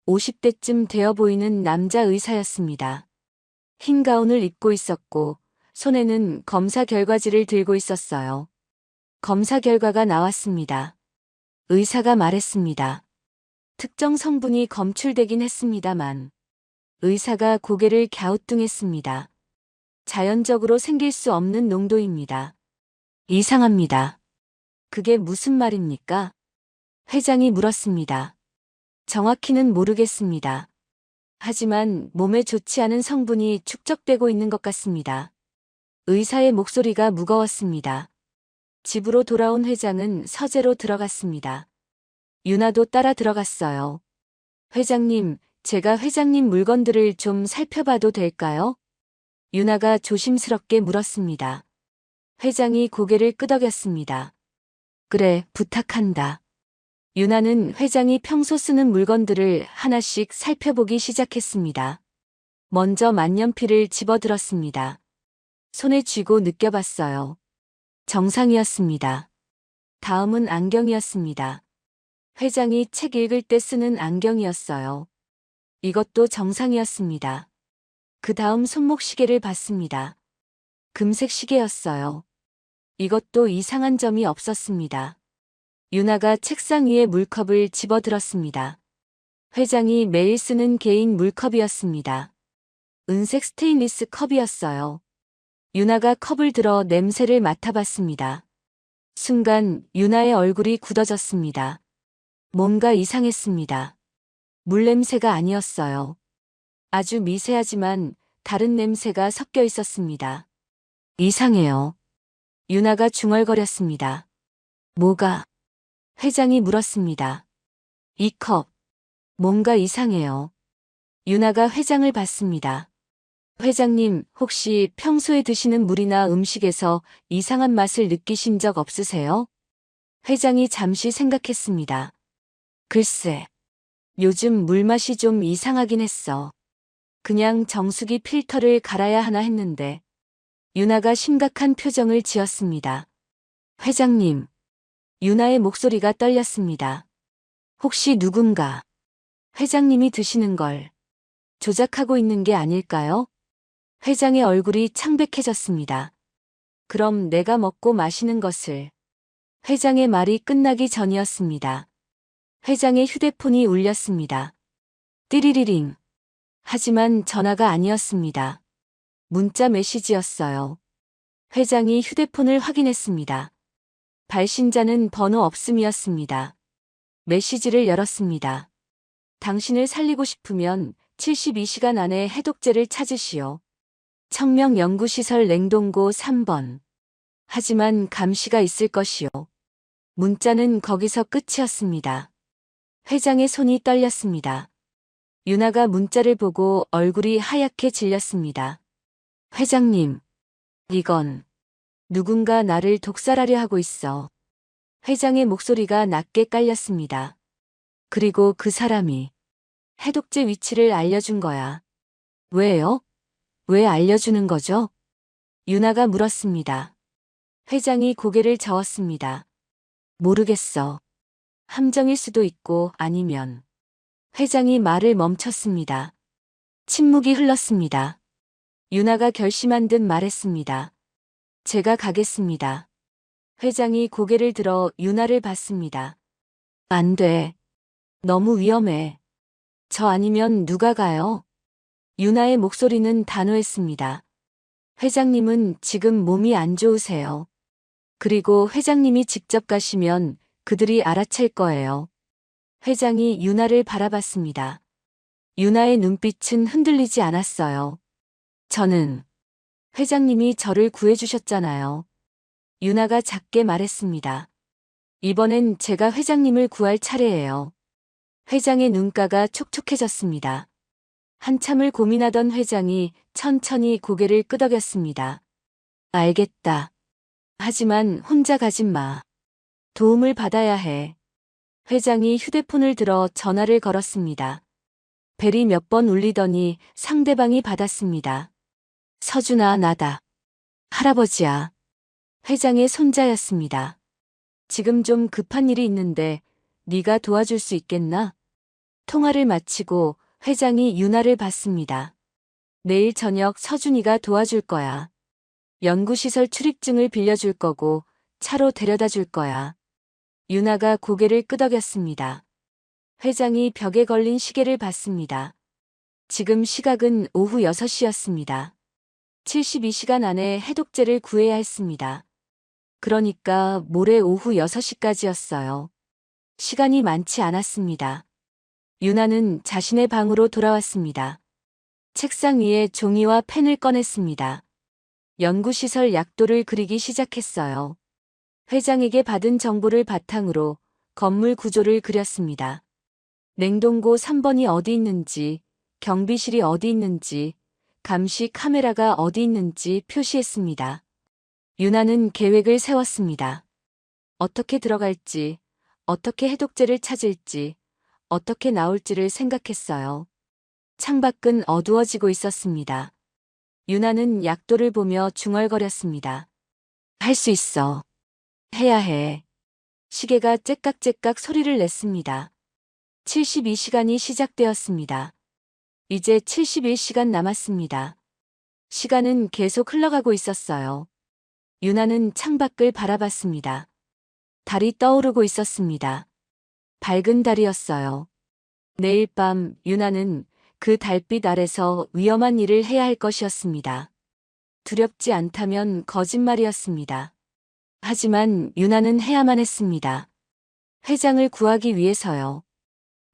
50대쯤 되어 보이는 남자 의사였습니다. 흰 가운을 입고 있었고 손에는 검사 결과지를 들고 있었어요. 검사 결과가 나왔습니다. 의사가 말했습니다. 특정 성분이 검출되긴 했습니다만 의사가 고개를 갸우뚱했습니다. 자연적으로 생길 수 없는 농도입니다. 이상합니다. 그게 무슨 말입니까? 회장이 물었습니다. 정확히는 모르겠습니다. 하지만 몸에 좋지 않은 성분이 축적되고 있는 것 같습니다. 의사의 목소리가 무거웠습니다. 집으로 돌아온 회장은 서재로 들어갔습니다. 유나도 따라 들어갔어요. 회장님, 제가 회장님 물건들을 좀 살펴봐도 될까요? 유나가 조심스럽게 물었습니다. 회장이 고개를 끄덕였습니다. 그래, 부탁한다. 유나는 회장이 평소 쓰는 물건들을 하나씩 살펴보기 시작했습니다. 먼저 만년필을 집어들었습니다. 손에 쥐고 느껴봤어요. 정상이었습니다. 다음은 안경이었습니다. 회장이 책 읽을 때 쓰는 안경이었어요. 이것도 정상이었습니다. 그 다음 손목 시계를 봤습니다. 금색 시계였어요. 이것도 이상한 점이 없었습니다. 유나가 책상 위에 물컵을 집어들었습니다. 회장이 매일 쓰는 개인 물컵이었습니다. 은색 스테인리스 컵이었어요. 유나가 컵을 들어 냄새를 맡아봤습니다. 순간 유나의 얼굴이 굳어졌습니다. 뭔가 이상했습니다. 물 냄새가 아니었어요. 아주 미세하지만 다른 냄새가 섞여 있었습니다. 이상해요. 유나가 중얼거렸습니다. 뭐가? 회장이 물었습니다. 이 컵. 뭔가 이상해요. 유나가 회장을 봤습니다. 회장님, 혹시 평소에 드시는 물이나 음식에서 이상한 맛을 느끼신 적 없으세요? 회장이 잠시 생각했습니다. 글쎄, 요즘 물맛이 좀 이상하긴 했어. 그냥 정수기 필터를 갈아야 하나 했는데. 유나가 심각한 표정을 지었습니다. 회장님, 유나의 목소리가 떨렸습니다. 혹시 누군가 회장님이 드시는 걸 조작하고 있는 게 아닐까요? 회장의 얼굴이 창백해졌습니다. 그럼 내가 먹고 마시는 것을. 회장의 말이 끝나기 전이었습니다. 회장의 휴대폰이 울렸습니다. 띠리리링. 하지만 전화가 아니었습니다. 문자 메시지였어요. 회장이 휴대폰을 확인했습니다. 발신자는 번호 없음이었습니다. 메시지를 열었습니다. 당신을 살리고 싶으면 72시간 안에 해독제를 찾으시오. 청명연구시설 냉동고 3번. 하지만 감시가 있을 것이오. 문자는 거기서 끝이었습니다. 회장의 손이 떨렸습니다. 유나가 문자를 보고 얼굴이 하얗게 질렸습니다. 회장님, 이건 누군가 나를 독살하려 하고 있어. 회장의 목소리가 낮게 깔렸습니다. 그리고 그 사람이 해독제 위치를 알려준 거야. 왜요? 왜 알려주는 거죠? 유나가 물었습니다. 회장이 고개를 저었습니다. 모르겠어. 함정일 수도 있고 아니면. 회장이 말을 멈췄습니다. 침묵이 흘렀습니다. 유나가 결심한 듯 말했습니다. 제가 가겠습니다. 회장이 고개를 들어 유나를 봤습니다. 안 돼. 너무 위험해. 저 아니면 누가 가요? 유나의 목소리는 단호했습니다. 회장님은 지금 몸이 안 좋으세요. 그리고 회장님이 직접 가시면 그들이 알아챌 거예요. 회장이 유나를 바라봤습니다. 유나의 눈빛은 흔들리지 않았어요. 저는 회장님이 저를 구해주셨잖아요. 유나가 작게 말했습니다. 이번엔 제가 회장님을 구할 차례예요. 회장의 눈가가 촉촉해졌습니다. 한참을 고민하던 회장이 천천히 고개를 끄덕였습니다. 알겠다. 하지만 혼자 가진 마. 도움을 받아야 해. 회장이 휴대폰을 들어 전화를 걸었습니다. 벨이 몇 번 울리더니 상대방이 받았습니다. 서준아, 나다. 할아버지야. 회장의 손자였습니다. 지금 좀 급한 일이 있는데 네가 도와줄 수 있겠나? 통화를 마치고 회장이 유나를 봤습니다. 내일 저녁 서준이가 도와줄 거야. 연구시설 출입증을 빌려줄 거고 차로 데려다 줄 거야. 유나가 고개를 끄덕였습니다. 회장이 벽에 걸린 시계를 봤습니다. 지금 시각은 오후 6시였습니다. 72시간 안에 해독제를 구해야 했습니다. 그러니까 모레 오후 6시까지였어요. 시간이 많지 않았습니다. 유나는 자신의 방으로 돌아왔습니다. 책상 위에 종이와 펜을 꺼냈습니다. 연구시설 약도를 그리기 시작했어요. 회장에게 받은 정보를 바탕으로 건물 구조를 그렸습니다. 냉동고 3번이 어디 있는지, 경비실이 어디 있는지, 감시 카메라가 어디 있는지 표시했습니다. 유나는 계획을 세웠습니다. 어떻게 들어갈지, 어떻게 해독제를 찾을지, 어떻게 나올지를 생각했어요. 창밖은 어두워지고 있었습니다. 유나는 약도를 보며 중얼거렸습니다. 할 수 있어. 해야 해. 시계가 째깍째깍 소리를 냈습니다. 72시간이 시작되었습니다. 이제 71시간 남았습니다. 시간은 계속 흘러가고 있었어요. 유나는 창밖을 바라봤습니다. 달이 떠오르고 있었습니다. 밝은 달이었어요. 내일 밤 유나는 그 달빛 아래서 위험한 일을 해야 할 것이었습니다. 두렵지 않다면 거짓말이었습니다. 하지만 유나는 해야만 했습니다. 회장을 구하기 위해서요.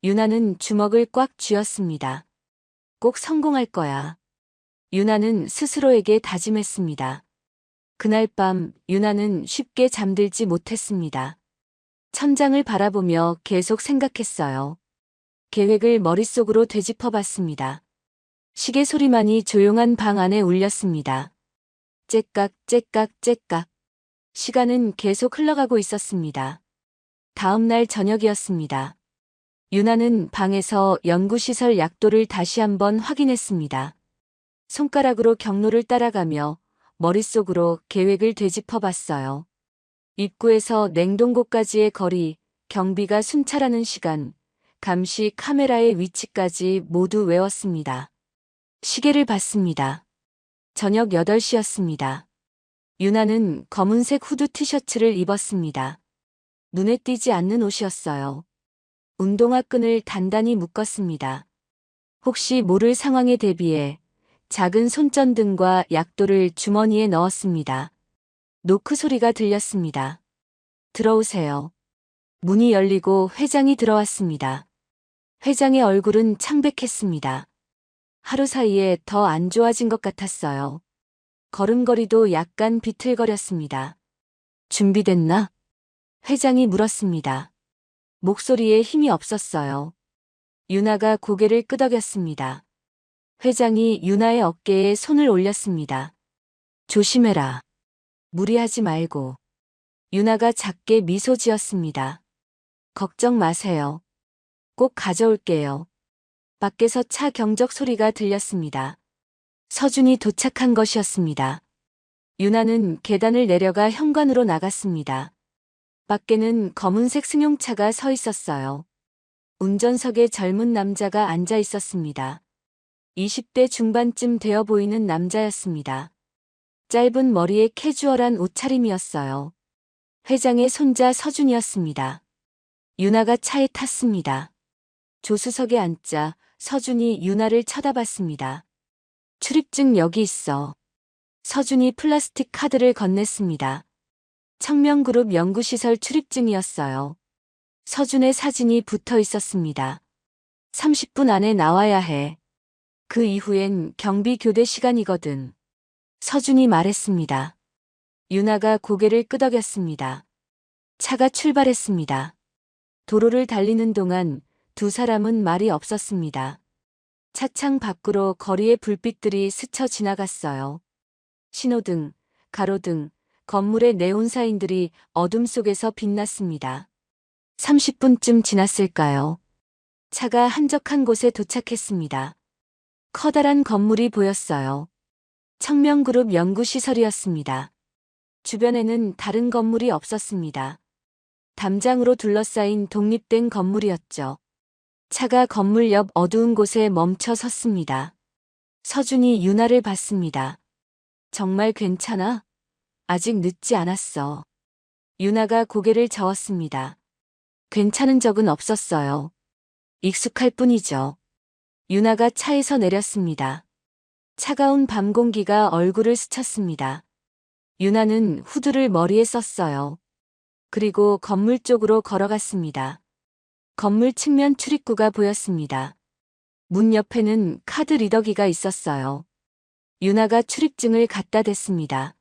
유나는 주먹을 꽉 쥐었습니다. 꼭 성공할 거야. 유나는 스스로에게 다짐했습니다. 그날 밤 유나는 쉽게 잠들지 못했습니다. 천장을 바라보며 계속 생각했어요. 계획을 머릿속으로 되짚어봤습니다. 시계 소리만이 조용한 방 안에 울렸습니다. 째깍 째깍 째깍. 시간은 계속 흘러가고 있었습니다. 다음 날 저녁이었습니다. 유나는 방에서 연구시설 약도를 다시 한번 확인했습니다. 손가락으로 경로를 따라가며 머릿속으로 계획을 되짚어봤어요. 입구에서 냉동고까지의 거리, 경비가 순찰하는 시간, 감시 카메라의 위치까지 모두 외웠습니다. 시계를 봤습니다. 저녁 8시였습니다. 유나는 검은색 후드 티셔츠를 입었습니다. 눈에 띄지 않는 옷이었어요. 운동화 끈을 단단히 묶었습니다. 혹시 모를 상황에 대비해 작은 손전등과 약도를 주머니에 넣었습니다. 노크 소리가 들렸습니다. 들어오세요. 문이 열리고 회장이 들어왔습니다. 회장의 얼굴은 창백했습니다. 하루 사이에 더 안 좋아진 것 같았어요. 걸음걸이도 약간 비틀거렸습니다. 준비됐나? 회장이 물었습니다. 목소리에 힘이 없었어요. 유나가 고개를 끄덕였습니다. 회장이 유나의 어깨에 손을 올렸습니다. 조심해라. 무리하지 말고. 유나가 작게 미소 지었습니다. 걱정 마세요. 꼭 가져올게요. 밖에서 차 경적 소리가 들렸습니다. 서준이 도착한 것이었습니다. 유나는 계단을 내려가 현관으로 나갔습니다. 밖에는 검은색 승용차가 서 있었어요. 운전석에 젊은 남자가 앉아 있었습니다. 20대 중반쯤 되어 보이는 남자였습니다. 짧은 머리에 캐주얼한 옷차림이었어요. 회장의 손자 서준이었습니다. 유나가 차에 탔습니다. 조수석에 앉자 서준이 유나를 쳐다봤습니다. 출입증 여기 있어. 서준이 플라스틱 카드를 건넸습니다. 청명그룹 연구시설 출입증이었어요. 서준의 사진이 붙어 있었습니다. 30분 안에 나와야 해. 그 이후엔 경비 교대 시간이거든. 서준이 말했습니다. 유나가 고개를 끄덕였습니다. 차가 출발했습니다. 도로를 달리는 동안 두 사람은 말이 없었습니다. 차창 밖으로 거리의 불빛들이 스쳐 지나갔어요. 신호등, 가로등, 건물의 네온사인들이 어둠 속에서 빛났습니다. 30분쯤 지났을까요? 차가 한적한 곳에 도착했습니다. 커다란 건물이 보였어요. 청명그룹 연구시설이었습니다. 주변에는 다른 건물이 없었습니다. 담장으로 둘러싸인 독립된 건물이었죠. 차가 건물 옆 어두운 곳에 멈춰 섰습니다. 서준이 유나를 봤습니다. 정말 괜찮아? 아직 늦지 않았어. 유나가 고개를 저었습니다. 괜찮은 적은 없었어요. 익숙할 뿐이죠. 유나가 차에서 내렸습니다. 차가운 밤 공기가 얼굴을 스쳤습니다. 유나는 후드를 머리에 썼어요. 그리고 건물 쪽으로 걸어갔습니다. 건물 측면 출입구가 보였습니다. 문 옆에는 카드 리더기가 있었어요. 유나가 출입증을 갖다 댔습니다.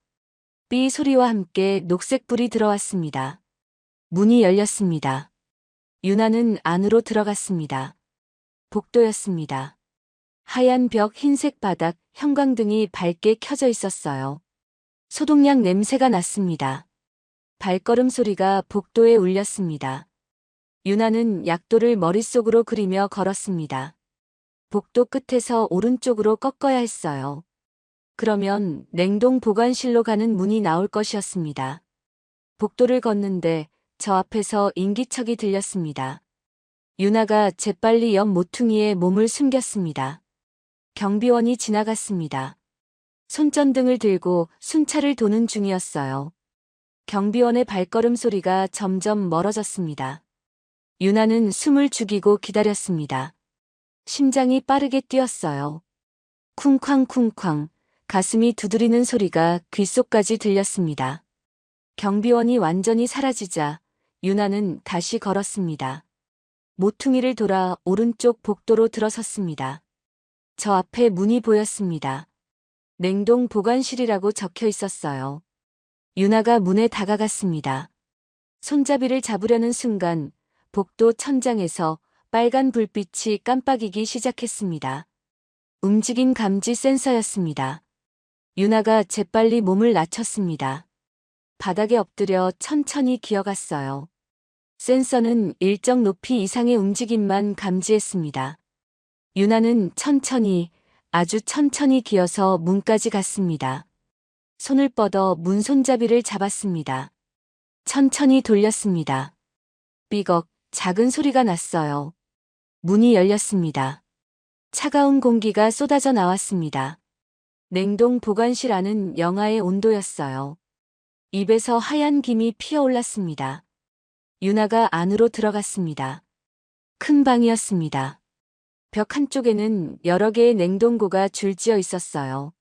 삐 소리와 함께 녹색불이 들어왔습니다. 문이 열렸습니다. 유나는 안으로 들어갔습니다. 복도였습니다. 하얀 벽, 흰색 바닥, 형광등이 밝게 켜져 있었어요. 소독약 냄새가 났습니다. 발걸음 소리가 복도에 울렸습니다. 유나는 약도를 머릿속으로 그리며 걸었습니다. 복도 끝에서 오른쪽으로 꺾어야 했어요. 그러면 냉동 보관실로 가는 문이 나올 것이었습니다. 복도를 걷는데 저 앞에서 인기척이 들렸습니다. 유나가 재빨리 옆 모퉁이에 몸을 숨겼습니다. 경비원이 지나갔습니다. 손전등을 들고 순찰을 도는 중이었어요. 경비원의 발걸음 소리가 점점 멀어졌습니다. 유나는 숨을 죽이고 기다렸습니다. 심장이 빠르게 뛰었어요. 쿵쾅쿵쾅 가슴이 두드리는 소리가 귓속까지 들렸습니다. 경비원이 완전히 사라지자 유나는 다시 걸었습니다. 모퉁이를 돌아 오른쪽 복도로 들어섰습니다. 저 앞에 문이 보였습니다. 냉동 보관실이라고 적혀 있었어요. 유나가 문에 다가갔습니다. 손잡이를 잡으려는 순간 복도 천장에서 빨간 불빛이 깜빡이기 시작했습니다. 움직임 감지 센서였습니다. 유나가 재빨리 몸을 낮췄습니다. 바닥에 엎드려 천천히 기어갔어요. 센서는 일정 높이 이상의 움직임만 감지했습니다. 유나는 천천히, 아주 천천히 기어서 문까지 갔습니다. 손을 뻗어 문 손잡이를 잡았습니다. 천천히 돌렸습니다. 삐걱, 작은 소리가 났어요. 문이 열렸습니다. 차가운 공기가 쏟아져 나왔습니다. 냉동 보관실 안은 영하의 온도였어요. 입에서 하얀 김이 피어올랐습니다. 유나가 안으로 들어갔습니다. 큰 방이었습니다. 벽 한쪽에는 여러 개의 냉동고가 줄지어 있었어요.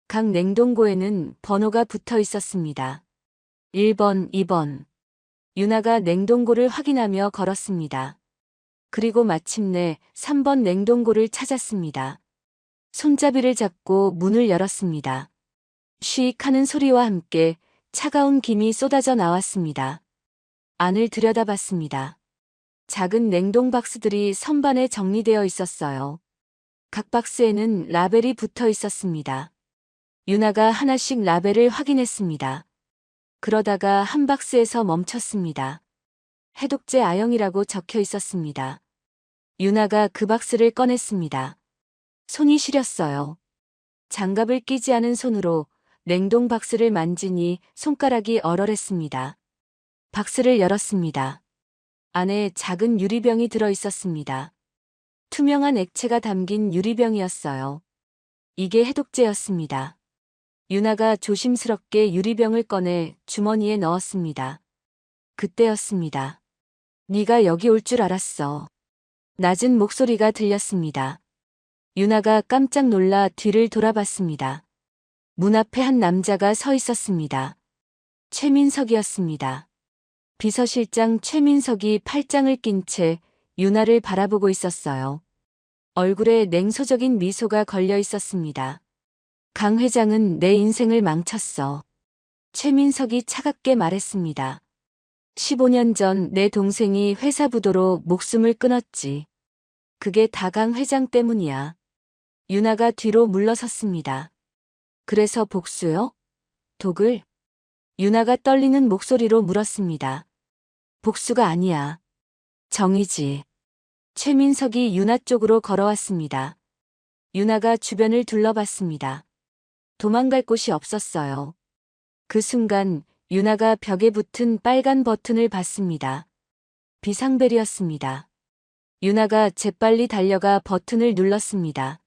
각 냉동고에는 번호가 붙어 있었습니다. 1번, 2번. 유나가 냉동고를 확인하며 걸었습니다. 그리고 마침내 3번 냉동고를 찾았습니다. 손잡이를 잡고 문을 열었습니다. 쉬익 하는 소리와 함께 차가운 김이 쏟아져 나왔습니다. 안을 들여다봤습니다. 작은 냉동 박스들이 선반에 정리되어 있었어요. 각 박스에는 라벨이 붙어 있었습니다. 유나가 하나씩 라벨을 확인했습니다. 그러다가 한 박스에서 멈췄습니다. 해독제 아영이라고 적혀 있었습니다. 유나가 그 박스를 꺼냈습니다. 손이 시렸어요. 장갑을 끼지 않은 손으로 냉동 박스를 만지니 손가락이 얼얼했습니다. 박스를 열었습니다. 안에 작은 유리병이 들어 있었습니다. 투명한 액체가 담긴 유리병이었어요. 이게 해독제였습니다. 유나가 조심스럽게 유리병을 꺼내 주머니에 넣었습니다. 그때였습니다. 네가 여기 올 줄 알았어. 낮은 목소리가 들렸습니다. 유나가 깜짝 놀라 뒤를 돌아봤습니다. 문 앞에 한 남자가 서 있었습니다. 최민석이었습니다. 비서실장 최민석이 팔짱을 낀 채 유나를 바라보고 있었어요. 얼굴에 냉소적인 미소가 걸려 있었습니다. 강 회장은 내 인생을 망쳤어. 최민석이 차갑게 말했습니다. 15년 전 내 동생이 회사 부도로 목숨을 끊었지. 그게 다 강 회장 때문이야. 유나가 뒤로 물러섰습니다. 그래서 복수요? 독을? 유나가 떨리는 목소리로 물었습니다. 복수가 아니야. 정이지. 최민석이 유나 쪽으로 걸어왔습니다. 유나가 주변을 둘러봤습니다. 도망갈 곳이 없었어요. 그 순간 유나가 벽에 붙은 빨간 버튼을 봤습니다. 비상벨이었습니다. 유나가 재빨리 달려가 버튼을 눌렀습니다.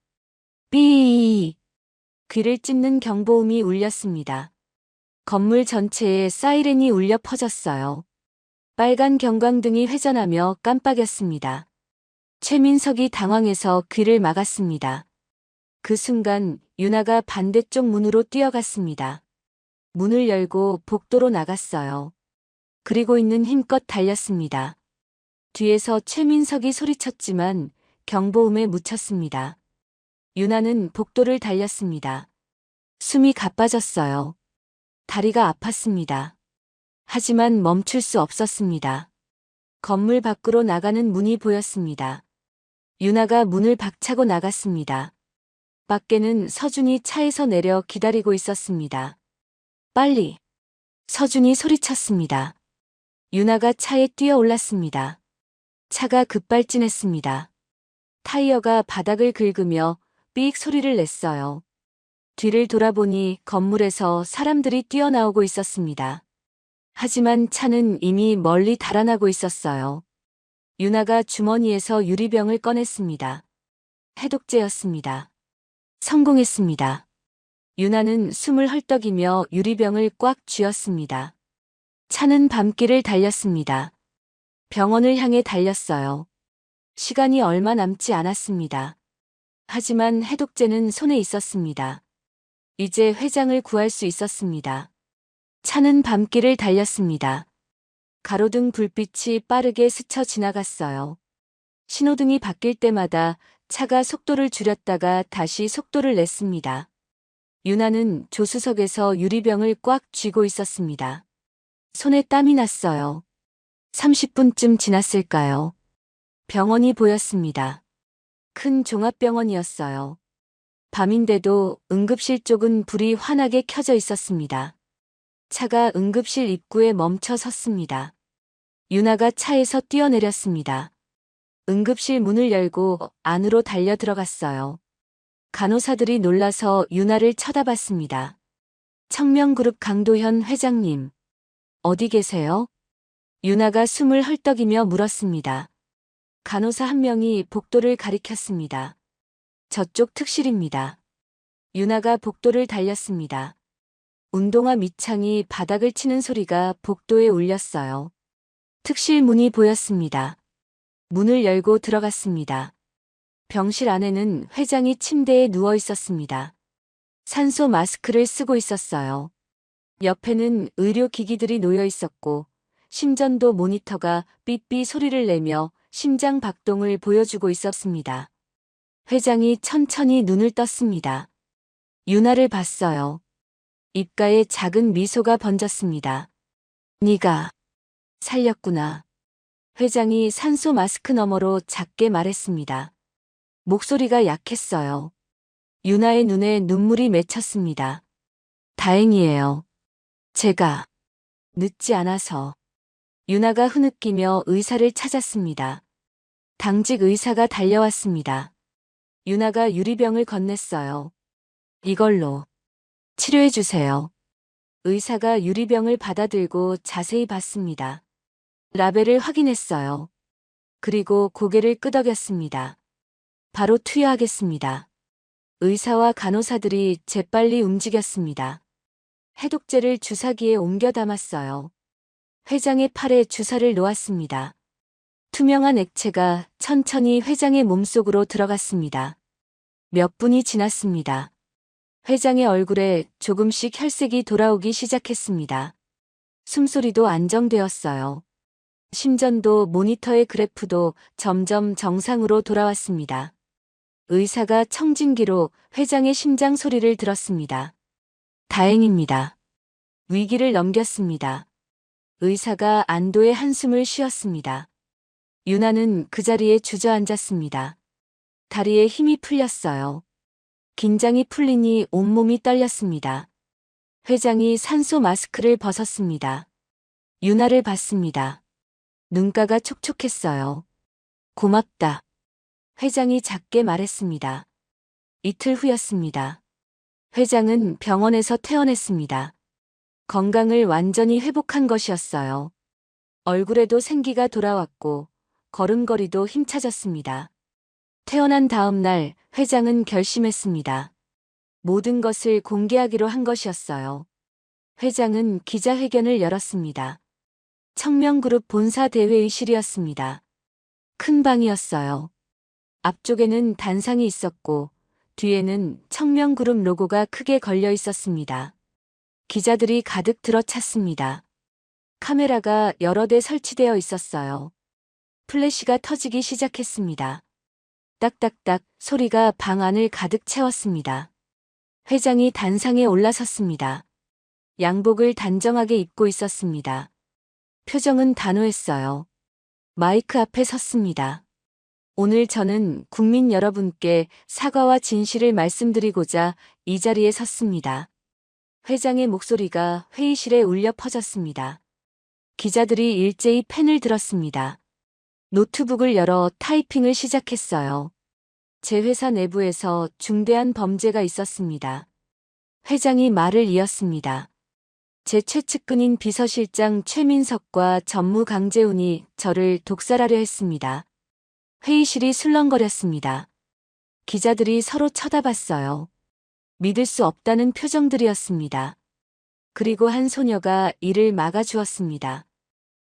삐! 귀를 찢는 경보음이 울렸습니다. 건물 전체에 사이렌이 울려 퍼졌어요. 빨간 경광등이 회전하며 깜빡였습니다. 최민석이 당황해서 귀를 막았습니다. 그 순간 유나가 반대쪽 문으로 뛰어갔습니다. 문을 열고 복도로 나갔어요. 그리고 있는 힘껏 달렸습니다. 뒤에서 최민석이 소리쳤지만 경보음에 묻혔습니다. 유나는 복도를 달렸습니다. 숨이 가빠졌어요. 다리가 아팠습니다. 하지만 멈출 수 없었습니다. 건물 밖으로 나가는 문이 보였습니다. 유나가 문을 박차고 나갔습니다. 밖에는 서준이 차에서 내려 기다리고 있었습니다. 빨리! 서준이 소리쳤습니다. 유나가 차에 뛰어 올랐습니다. 차가 급발진했습니다. 타이어가 바닥을 긁으며 삑 소리를 냈어요. 뒤를 돌아보니 건물에서 사람들이 뛰어나오고 있었습니다. 하지만 차는 이미 멀리 달아나고 있었어요. 유나가 주머니에서 유리병을 꺼냈습니다. 해독제였습니다. 성공했습니다. 유나는 숨을 헐떡이며 유리병을 꽉 쥐었습니다. 차는 밤길을 달렸습니다. 병원을 향해 달렸어요. 시간이 얼마 남지 않았습니다. 하지만 해독제는 손에 있었습니다. 이제 회장을 구할 수 있었습니다. 차는 밤길을 달렸습니다. 가로등 불빛이 빠르게 스쳐 지나갔어요. 신호등이 바뀔 때마다 차가 속도를 줄였다가 다시 속도를 냈습니다. 유나는 조수석에서 유리병을 꽉 쥐고 있었습니다. 손에 땀이 났어요. 30분쯤 지났을까요? 병원이 보였습니다. 큰 종합병원이었어요. 밤인데도 응급실 쪽은 불이 환하게 켜져 있었습니다. 차가 응급실 입구에 멈춰 섰습니다. 유나가 차에서 뛰어내렸습니다. 응급실 문을 열고 안으로 달려 들어갔어요. 간호사들이 놀라서 유나를 쳐다봤습니다. 청명그룹 강도현 회장님, 어디 계세요? 유나가 숨을 헐떡이며 물었습니다. 간호사 한 명이 복도를 가리켰습니다. 저쪽 특실입니다. 유나가 복도를 달렸습니다. 운동화 밑창이 바닥을 치는 소리가 복도에 울렸어요. 특실 문이 보였습니다. 문을 열고 들어갔습니다. 병실 안에는 회장이 침대에 누워 있었습니다. 산소 마스크를 쓰고 있었어요. 옆에는 의료기기들이 놓여 있었고 심전도 모니터가 삐삐 소리를 내며 심장 박동을 보여주고 있었습니다. 회장이 천천히 눈을 떴습니다. 유나를 봤어요. 입가에 작은 미소가 번졌습니다. 네가 살렸구나. 회장이 산소 마스크 너머로 작게 말했습니다. 목소리가 약했어요. 유나의 눈에 눈물이 맺혔습니다. 다행이에요. 제가 늦지 않아서. 유나가 흐느끼며 의사를 찾았습니다. 당직 의사가 달려왔습니다. 유나가 유리병을 건넸어요. 이걸로 치료해주세요. 의사가 유리병을 받아들고 자세히 봤습니다. 라벨을 확인했어요. 그리고 고개를 끄덕였습니다. 바로 투여하겠습니다. 의사와 간호사들이 재빨리 움직였습니다. 해독제를 주사기에 옮겨 담았어요. 회장의 팔에 주사를 놓았습니다. 투명한 액체가 천천히 회장의 몸속으로 들어갔습니다. 몇 분이 지났습니다. 회장의 얼굴에 조금씩 혈색이 돌아오기 시작했습니다. 숨소리도 안정되었어요. 심전도 모니터의 그래프도 점점 정상으로 돌아왔습니다. 의사가 청진기로 회장의 심장 소리를 들었습니다. 다행입니다. 위기를 넘겼습니다. 의사가 안도의 한숨을 쉬었습니다. 유나는 그 자리에 주저앉았습니다. 다리에 힘이 풀렸어요. 긴장이 풀리니 온몸이 떨렸습니다. 회장이 산소 마스크를 벗었습니다. 유나를 봤습니다. 눈가가 촉촉했어요. 고맙다. 회장이 작게 말했습니다. 이틀 후였습니다. 회장은 병원에서 퇴원했습니다. 건강을 완전히 회복한 것이었어요. 얼굴에도 생기가 돌아왔고 걸음걸이도 힘차졌습니다. 퇴원한 다음 날 회장은 결심했습니다. 모든 것을 공개하기로 한 것이었어요. 회장은 기자회견을 열었습니다. 청명그룹 본사 대회의실이었습니다. 큰 방이었어요. 앞쪽에는 단상이 있었고 뒤에는 청명그룹 로고가 크게 걸려 있었습니다. 기자들이 가득 들어찼습니다. 카메라가 여러 대 설치되어 있었어요. 플래시가 터지기 시작했습니다. 딱딱딱 소리가 방 안을 가득 채웠습니다. 회장이 단상에 올라섰습니다. 양복을 단정하게 입고 있었습니다. 표정은 단호했어요. 마이크 앞에 섰습니다. 오늘 저는 국민 여러분께 사과와 진실을 말씀드리고자 이 자리에 섰습니다. 회장의 목소리가 회의실에 울려 퍼졌습니다. 기자들이 일제히 펜을 들었습니다. 노트북을 열어 타이핑을 시작했어요. 제 회사 내부에서 중대한 범죄가 있었습니다. 회장이 말을 이었습니다. 제 최측근인 비서실장 최민석과 전무 강재훈이 저를 독살하려 했습니다. 회의실이 술렁거렸습니다. 기자들이 서로 쳐다봤어요. 믿을 수 없다는 표정들이었습니다. 그리고 한 소녀가 이를 막아주었습니다.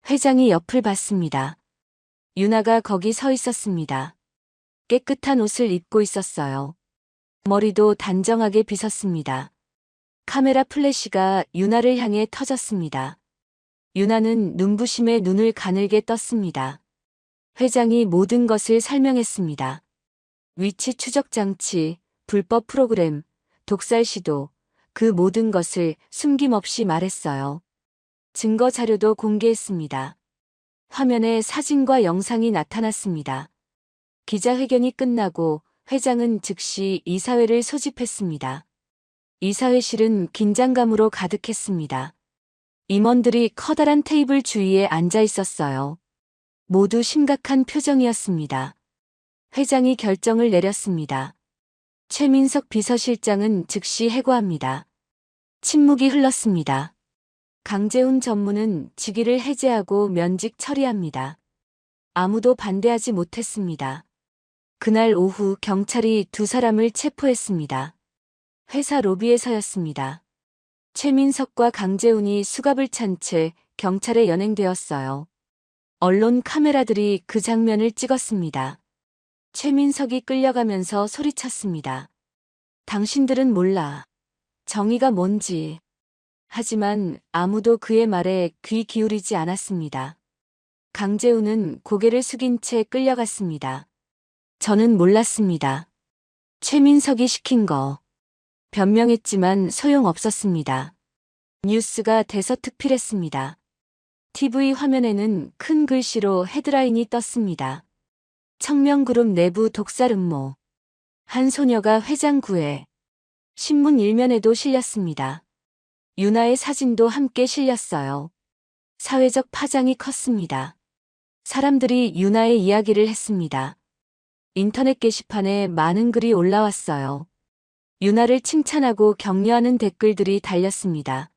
회장이 옆을 봤습니다. 유나가 거기 서 있었습니다. 깨끗한 옷을 입고 있었어요. 머리도 단정하게 빗었습니다. 카메라 플래시가 유나를 향해 터졌습니다. 유나는 눈부심에 눈을 가늘게 떴습니다. 회장이 모든 것을 설명했습니다. 위치 추적 장치, 불법 프로그램, 독살 시도, 그 모든 것을 숨김없이 말했어요. 증거 자료도 공개했습니다. 화면에 사진과 영상이 나타났습니다. 기자회견이 끝나고 회장은 즉시 이사회를 소집했습니다. 이사회실은 긴장감으로 가득했습니다. 임원들이 커다란 테이블 주위에 앉아 있었어요. 모두 심각한 표정이었습니다. 회장이 결정을 내렸습니다. 최민석 비서실장은 즉시 해고합니다. 침묵이 흘렀습니다. 강재훈 전무는 직위를 해제하고 면직 처리합니다. 아무도 반대하지 못했습니다. 그날 오후 경찰이 두 사람을 체포했습니다. 회사 로비에서였습니다. 최민석과 강재훈이 수갑을 찬 채 경찰에 연행되었어요. 언론 카메라들이 그 장면을 찍었습니다. 최민석이 끌려가면서 소리쳤습니다. 당신들은 몰라. 정의가 뭔지. 하지만 아무도 그의 말에 귀 기울이지 않았습니다. 강재훈은 고개를 숙인 채 끌려갔습니다. 저는 몰랐습니다. 최민석이 시킨 거. 변명했지만 소용없었습니다. 뉴스가 대서특필했습니다. TV 화면에는 큰 글씨로 헤드라인이 떴습니다. 청명그룹 내부 독살 음모. 한 소녀가 회장 구해. 신문 일면에도 실렸습니다. 유나의 사진도 함께 실렸어요. 사회적 파장이 컸습니다. 사람들이 유나의 이야기를 했습니다. 인터넷 게시판에 많은 글이 올라왔어요. 유나를 칭찬하고 격려하는 댓글들이 달렸습니다.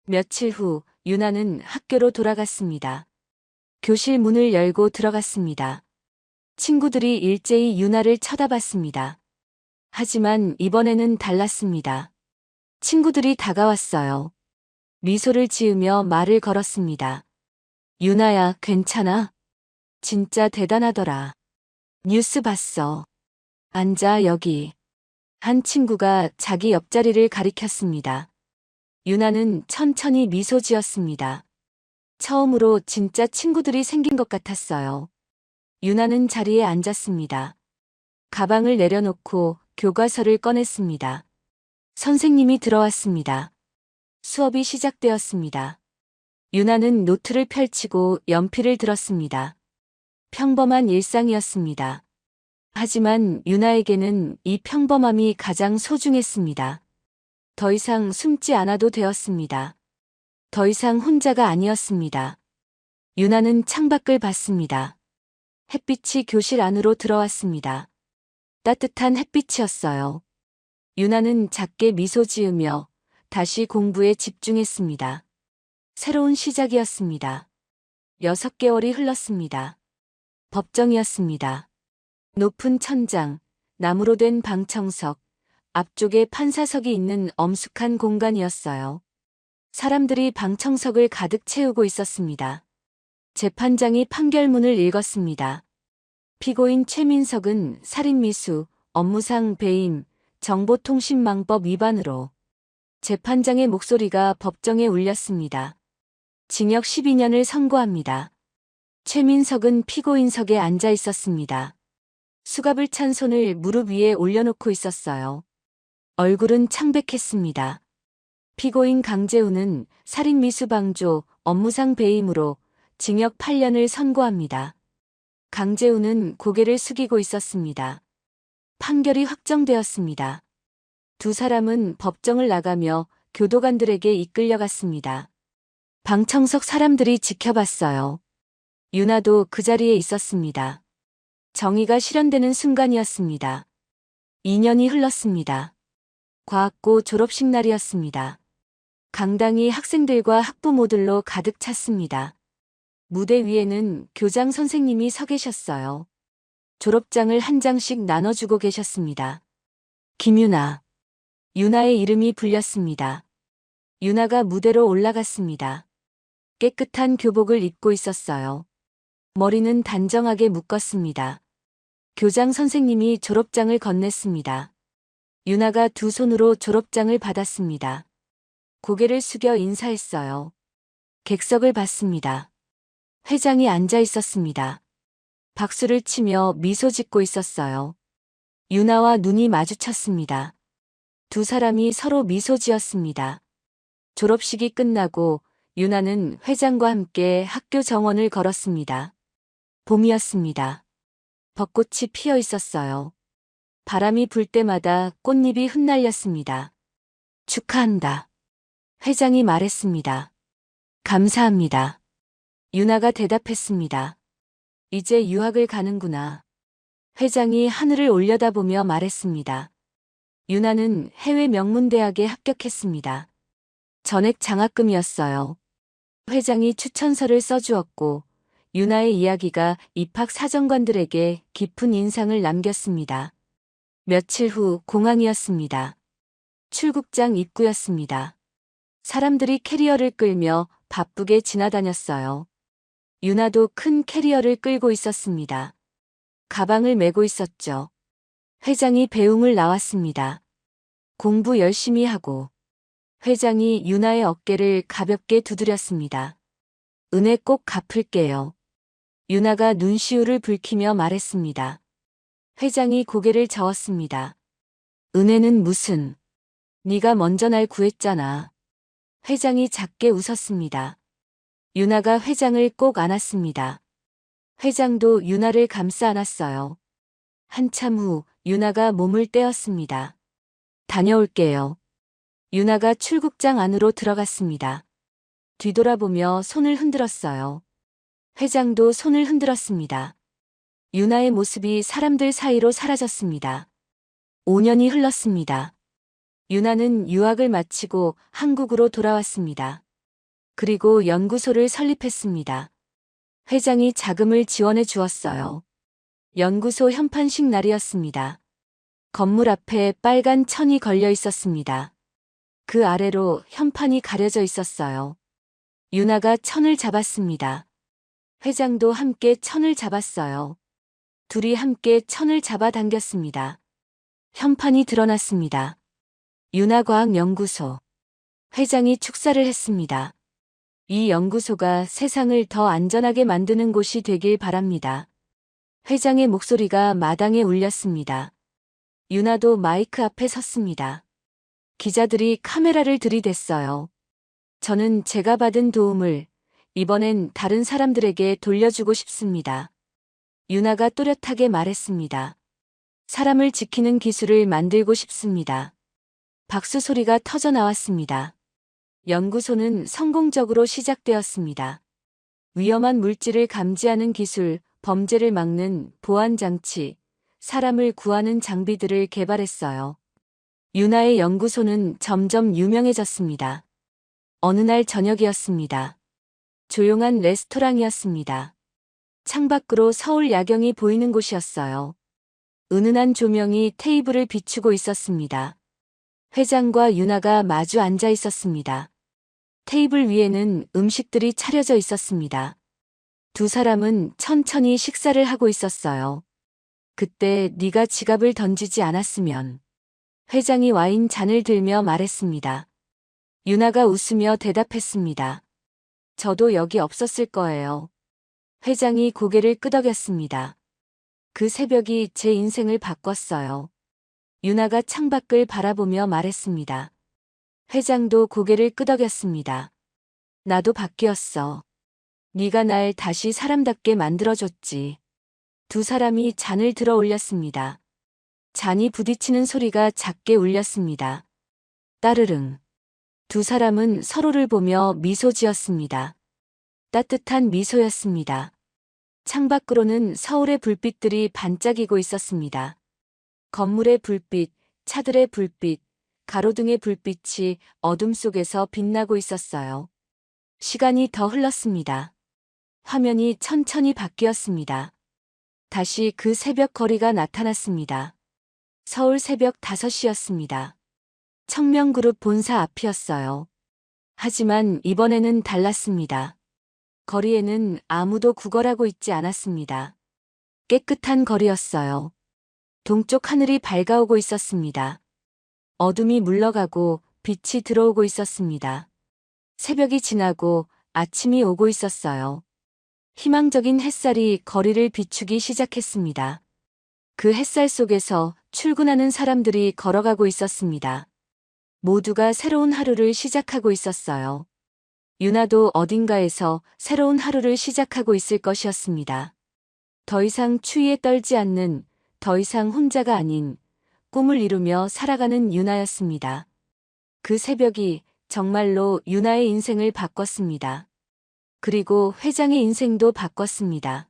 며칠 후 유나는 학교로 돌아갔습니다. 교실 문을 열고 들어갔습니다. 친구들이 일제히 유나를 쳐다봤습니다. 하지만 이번에는 달랐습니다. 친구들이 다가왔어요. 미소를 지으며 말을 걸었습니다. 유나야, 괜찮아? 진짜 대단하더라. 뉴스 봤어. 앉아, 여기. 한 친구가 자기 옆자리를 가리켰습니다. 유나는 천천히 미소 지었습니다. 처음으로 진짜 친구들이 생긴 것 같았어요. 유나는 자리에 앉았습니다. 가방을 내려놓고 교과서를 꺼냈습니다. 선생님이 들어왔습니다. 수업이 시작되었습니다. 유나는 노트를 펼치고 연필을 들었습니다. 평범한 일상이었습니다. 하지만 유나에게는 이 평범함이 가장 소중했습니다. 더 이상 숨지 않아도 되었습니다. 더 이상 혼자가 아니었습니다. 유나는 창밖을 봤습니다. 햇빛이 교실 안으로 들어왔습니다. 따뜻한 햇빛이었어요. 유나는 작게 미소 지으며 다시 공부에 집중했습니다. 새로운 시작이었습니다. 6개월이 흘렀습니다. 법정이었습니다. 높은 천장, 나무로 된 방청석, 앞쪽에 판사석이 있는 엄숙한 공간이었어요. 사람들이 방청석을 가득 채우고 있었습니다. 재판장이 판결문을 읽었습니다. 피고인 최민석은 살인미수, 업무상 배임, 정보통신망법 위반으로. 재판장의 목소리가 법정에 울렸습니다. 징역 12년을 선고합니다. 최민석은 피고인석에 앉아 있었습니다. 수갑을 찬 손을 무릎 위에 올려놓고 있었어요. 얼굴은 창백했습니다. 피고인 강재훈은 살인미수방조, 업무상 배임으로 징역 8년을 선고합니다. 강재훈은 고개를 숙이고 있었습니다. 판결이 확정되었습니다. 두 사람은 법정을 나가며 교도관들에게 이끌려갔습니다. 방청석 사람들이 지켜봤어요. 유나도 그 자리에 있었습니다. 정의가 실현되는 순간이었습니다. 2년이 흘렀습니다. 과학고 졸업식 날이었습니다. 강당이 학생들과 학부모들로 가득 찼습니다. 무대 위에는 교장 선생님이 서 계셨어요. 졸업장을 한 장씩 나눠주고 계셨습니다. 김유나. 유나의 이름이 불렸습니다. 유나가 무대로 올라갔습니다. 깨끗한 교복을 입고 있었어요. 머리는 단정하게 묶었습니다. 교장 선생님이 졸업장을 건넸습니다. 유나가 두 손으로 졸업장을 받았습니다. 고개를 숙여 인사했어요. 객석을 봤습니다. 회장이 앉아 있었습니다. 박수를 치며 미소 짓고 있었어요. 유나와 눈이 마주쳤습니다. 두 사람이 서로 미소 지었습니다. 졸업식이 끝나고 유나는 회장과 함께 학교 정원을 걸었습니다. 봄이었습니다. 벚꽃이 피어 있었어요. 바람이 불 때마다 꽃잎이 흩날렸습니다. 축하한다. 회장이 말했습니다. 감사합니다. 유나가 대답했습니다. 이제 유학을 가는구나. 회장이 하늘을 올려다보며 말했습니다. 유나는 해외 명문대학에 합격했습니다. 전액 장학금이었어요. 회장이 추천서를 써주었고 유나의 이야기가 입학 사정관들에게 깊은 인상을 남겼습니다. 며칠 후 공항이었습니다. 출국장 입구였습니다. 사람들이 캐리어를 끌며 바쁘게 지나다녔어요. 유나도 큰 캐리어를 끌고 있었습니다. 가방을 메고 있었죠. 회장이 배웅을 나왔습니다. 공부 열심히 하고. 회장이 유나의 어깨를 가볍게 두드렸습니다. 은혜 꼭 갚을게요. 유나가 눈시울을 붉히며 말했습니다. 회장이 고개를 저었습니다. 은혜는 무슨? 네가 먼저 날 구했잖아. 회장이 작게 웃었습니다. 유나가 회장을 꼭 안았습니다. 회장도 유나를 감싸 안았어요. 한참 후 유나가 몸을 떼었습니다. 다녀올게요. 유나가 출국장 안으로 들어갔습니다. 뒤돌아보며 손을 흔들었어요. 회장도 손을 흔들었습니다. 유나의 모습이 사람들 사이로 사라졌습니다. 5년이 흘렀습니다. 유나는 유학을 마치고 한국으로 돌아왔습니다. 그리고 연구소를 설립했습니다. 회장이 자금을 지원해 주었어요. 연구소 현판식 날이었습니다. 건물 앞에 빨간 천이 걸려 있었습니다. 그 아래로 현판이 가려져 있었어요. 유나가 천을 잡았습니다. 회장도 함께 천을 잡았어요. 둘이 함께 천을 잡아당겼습니다. 현판이 드러났습니다. 유나과학연구소. 회장이 축사를 했습니다. 이 연구소가 세상을 더 안전하게 만드는 곳이 되길 바랍니다. 회장의 목소리가 마당에 울렸습니다. 유나도 마이크 앞에 섰습니다. 기자들이 카메라를 들이댔어요. 저는 제가 받은 도움을 이번엔 다른 사람들에게 돌려주고 싶습니다. 유나가 또렷하게 말했습니다. 사람을 지키는 기술을 만들고 싶습니다. 박수 소리가 터져 나왔습니다. 연구소는 성공적으로 시작되었습니다. 위험한 물질을 감지하는 기술, 범죄를 막는 보안 장치, 사람을 구하는 장비들을 개발했어요. 유나의 연구소는 점점 유명해졌습니다. 어느 날 저녁이었습니다. 조용한 레스토랑이었습니다. 창밖으로 서울 야경이 보이는 곳이었어요. 은은한 조명이 테이블을 비추고 있었습니다. 회장과 유나가 마주 앉아 있었습니다. 테이블 위에는 음식들이 차려져 있었습니다. 두 사람은 천천히 식사를 하고 있었어요. 그때 네가 지갑을 던지지 않았으면. 회장이 와인 잔을 들며 말했습니다. 유나가 웃으며 대답했습니다. 저도 여기 없었을 거예요. 회장이 고개를 끄덕였습니다. 그 새벽이 제 인생을 바꿨어요. 유나가 창밖을 바라보며 말했습니다. 회장도 고개를 끄덕였습니다. 나도 바뀌었어. 네가 날 다시 사람답게 만들어줬지. 두 사람이 잔을 들어 올렸습니다. 잔이 부딪히는 소리가 작게 울렸습니다. 따르릉. 두 사람은 서로를 보며 미소 지었습니다. 따뜻한 미소였습니다. 창밖으로는 서울의 불빛들이 반짝이고 있었습니다. 건물의 불빛, 차들의 불빛, 가로등의 불빛이 어둠 속에서 빛나고 있었어요. 시간이 더 흘렀습니다. 화면이 천천히 바뀌었습니다. 다시 그 새벽 거리가 나타났습니다. 서울 새벽 5시였습니다. 청명그룹 본사 앞이었어요. 하지만 이번에는 달랐습니다. 거리에는 아무도 구걸하고 있지 않았습니다. 깨끗한 거리였어요. 동쪽 하늘이 밝아오고 있었습니다. 어둠이 물러가고 빛이 들어오고 있었습니다. 새벽이 지나고 아침이 오고 있었어요. 희망적인 햇살이 거리를 비추기 시작했습니다. 그 햇살 속에서 출근하는 사람들이 걸어가고 있었습니다. 모두가 새로운 하루를 시작하고 있었어요. 유나도 어딘가에서 새로운 하루를 시작하고 있을 것이었습니다. 더 이상 추위에 떨지 않는, 더 이상 혼자가 아닌 꿈을 이루며 살아가는 유나였습니다. 그 새벽이 정말로 유나의 인생을 바꿨습니다. 그리고 회장의 인생도 바꿨습니다.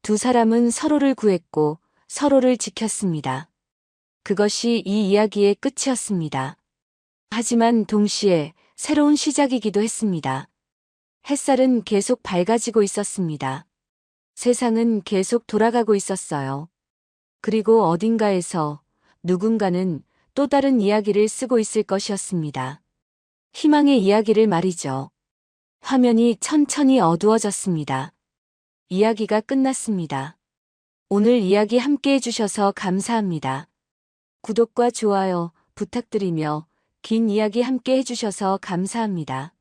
두 사람은 서로를 구했고 서로를 지켰습니다. 그것이 이 이야기의 끝이었습니다. 하지만 동시에 새로운 시작이기도 했습니다. 햇살은 계속 밝아지고 있었습니다. 세상은 계속 돌아가고 있었어요. 그리고 어딘가에서 누군가는 또 다른 이야기를 쓰고 있을 것이었습니다. 희망의 이야기를 말이죠. 화면이 천천히 어두워졌습니다. 이야기가 끝났습니다. 오늘 이야기 함께 해주셔서 감사합니다. 구독과 좋아요 부탁드리며 긴 이야기 함께 해주셔서 감사합니다.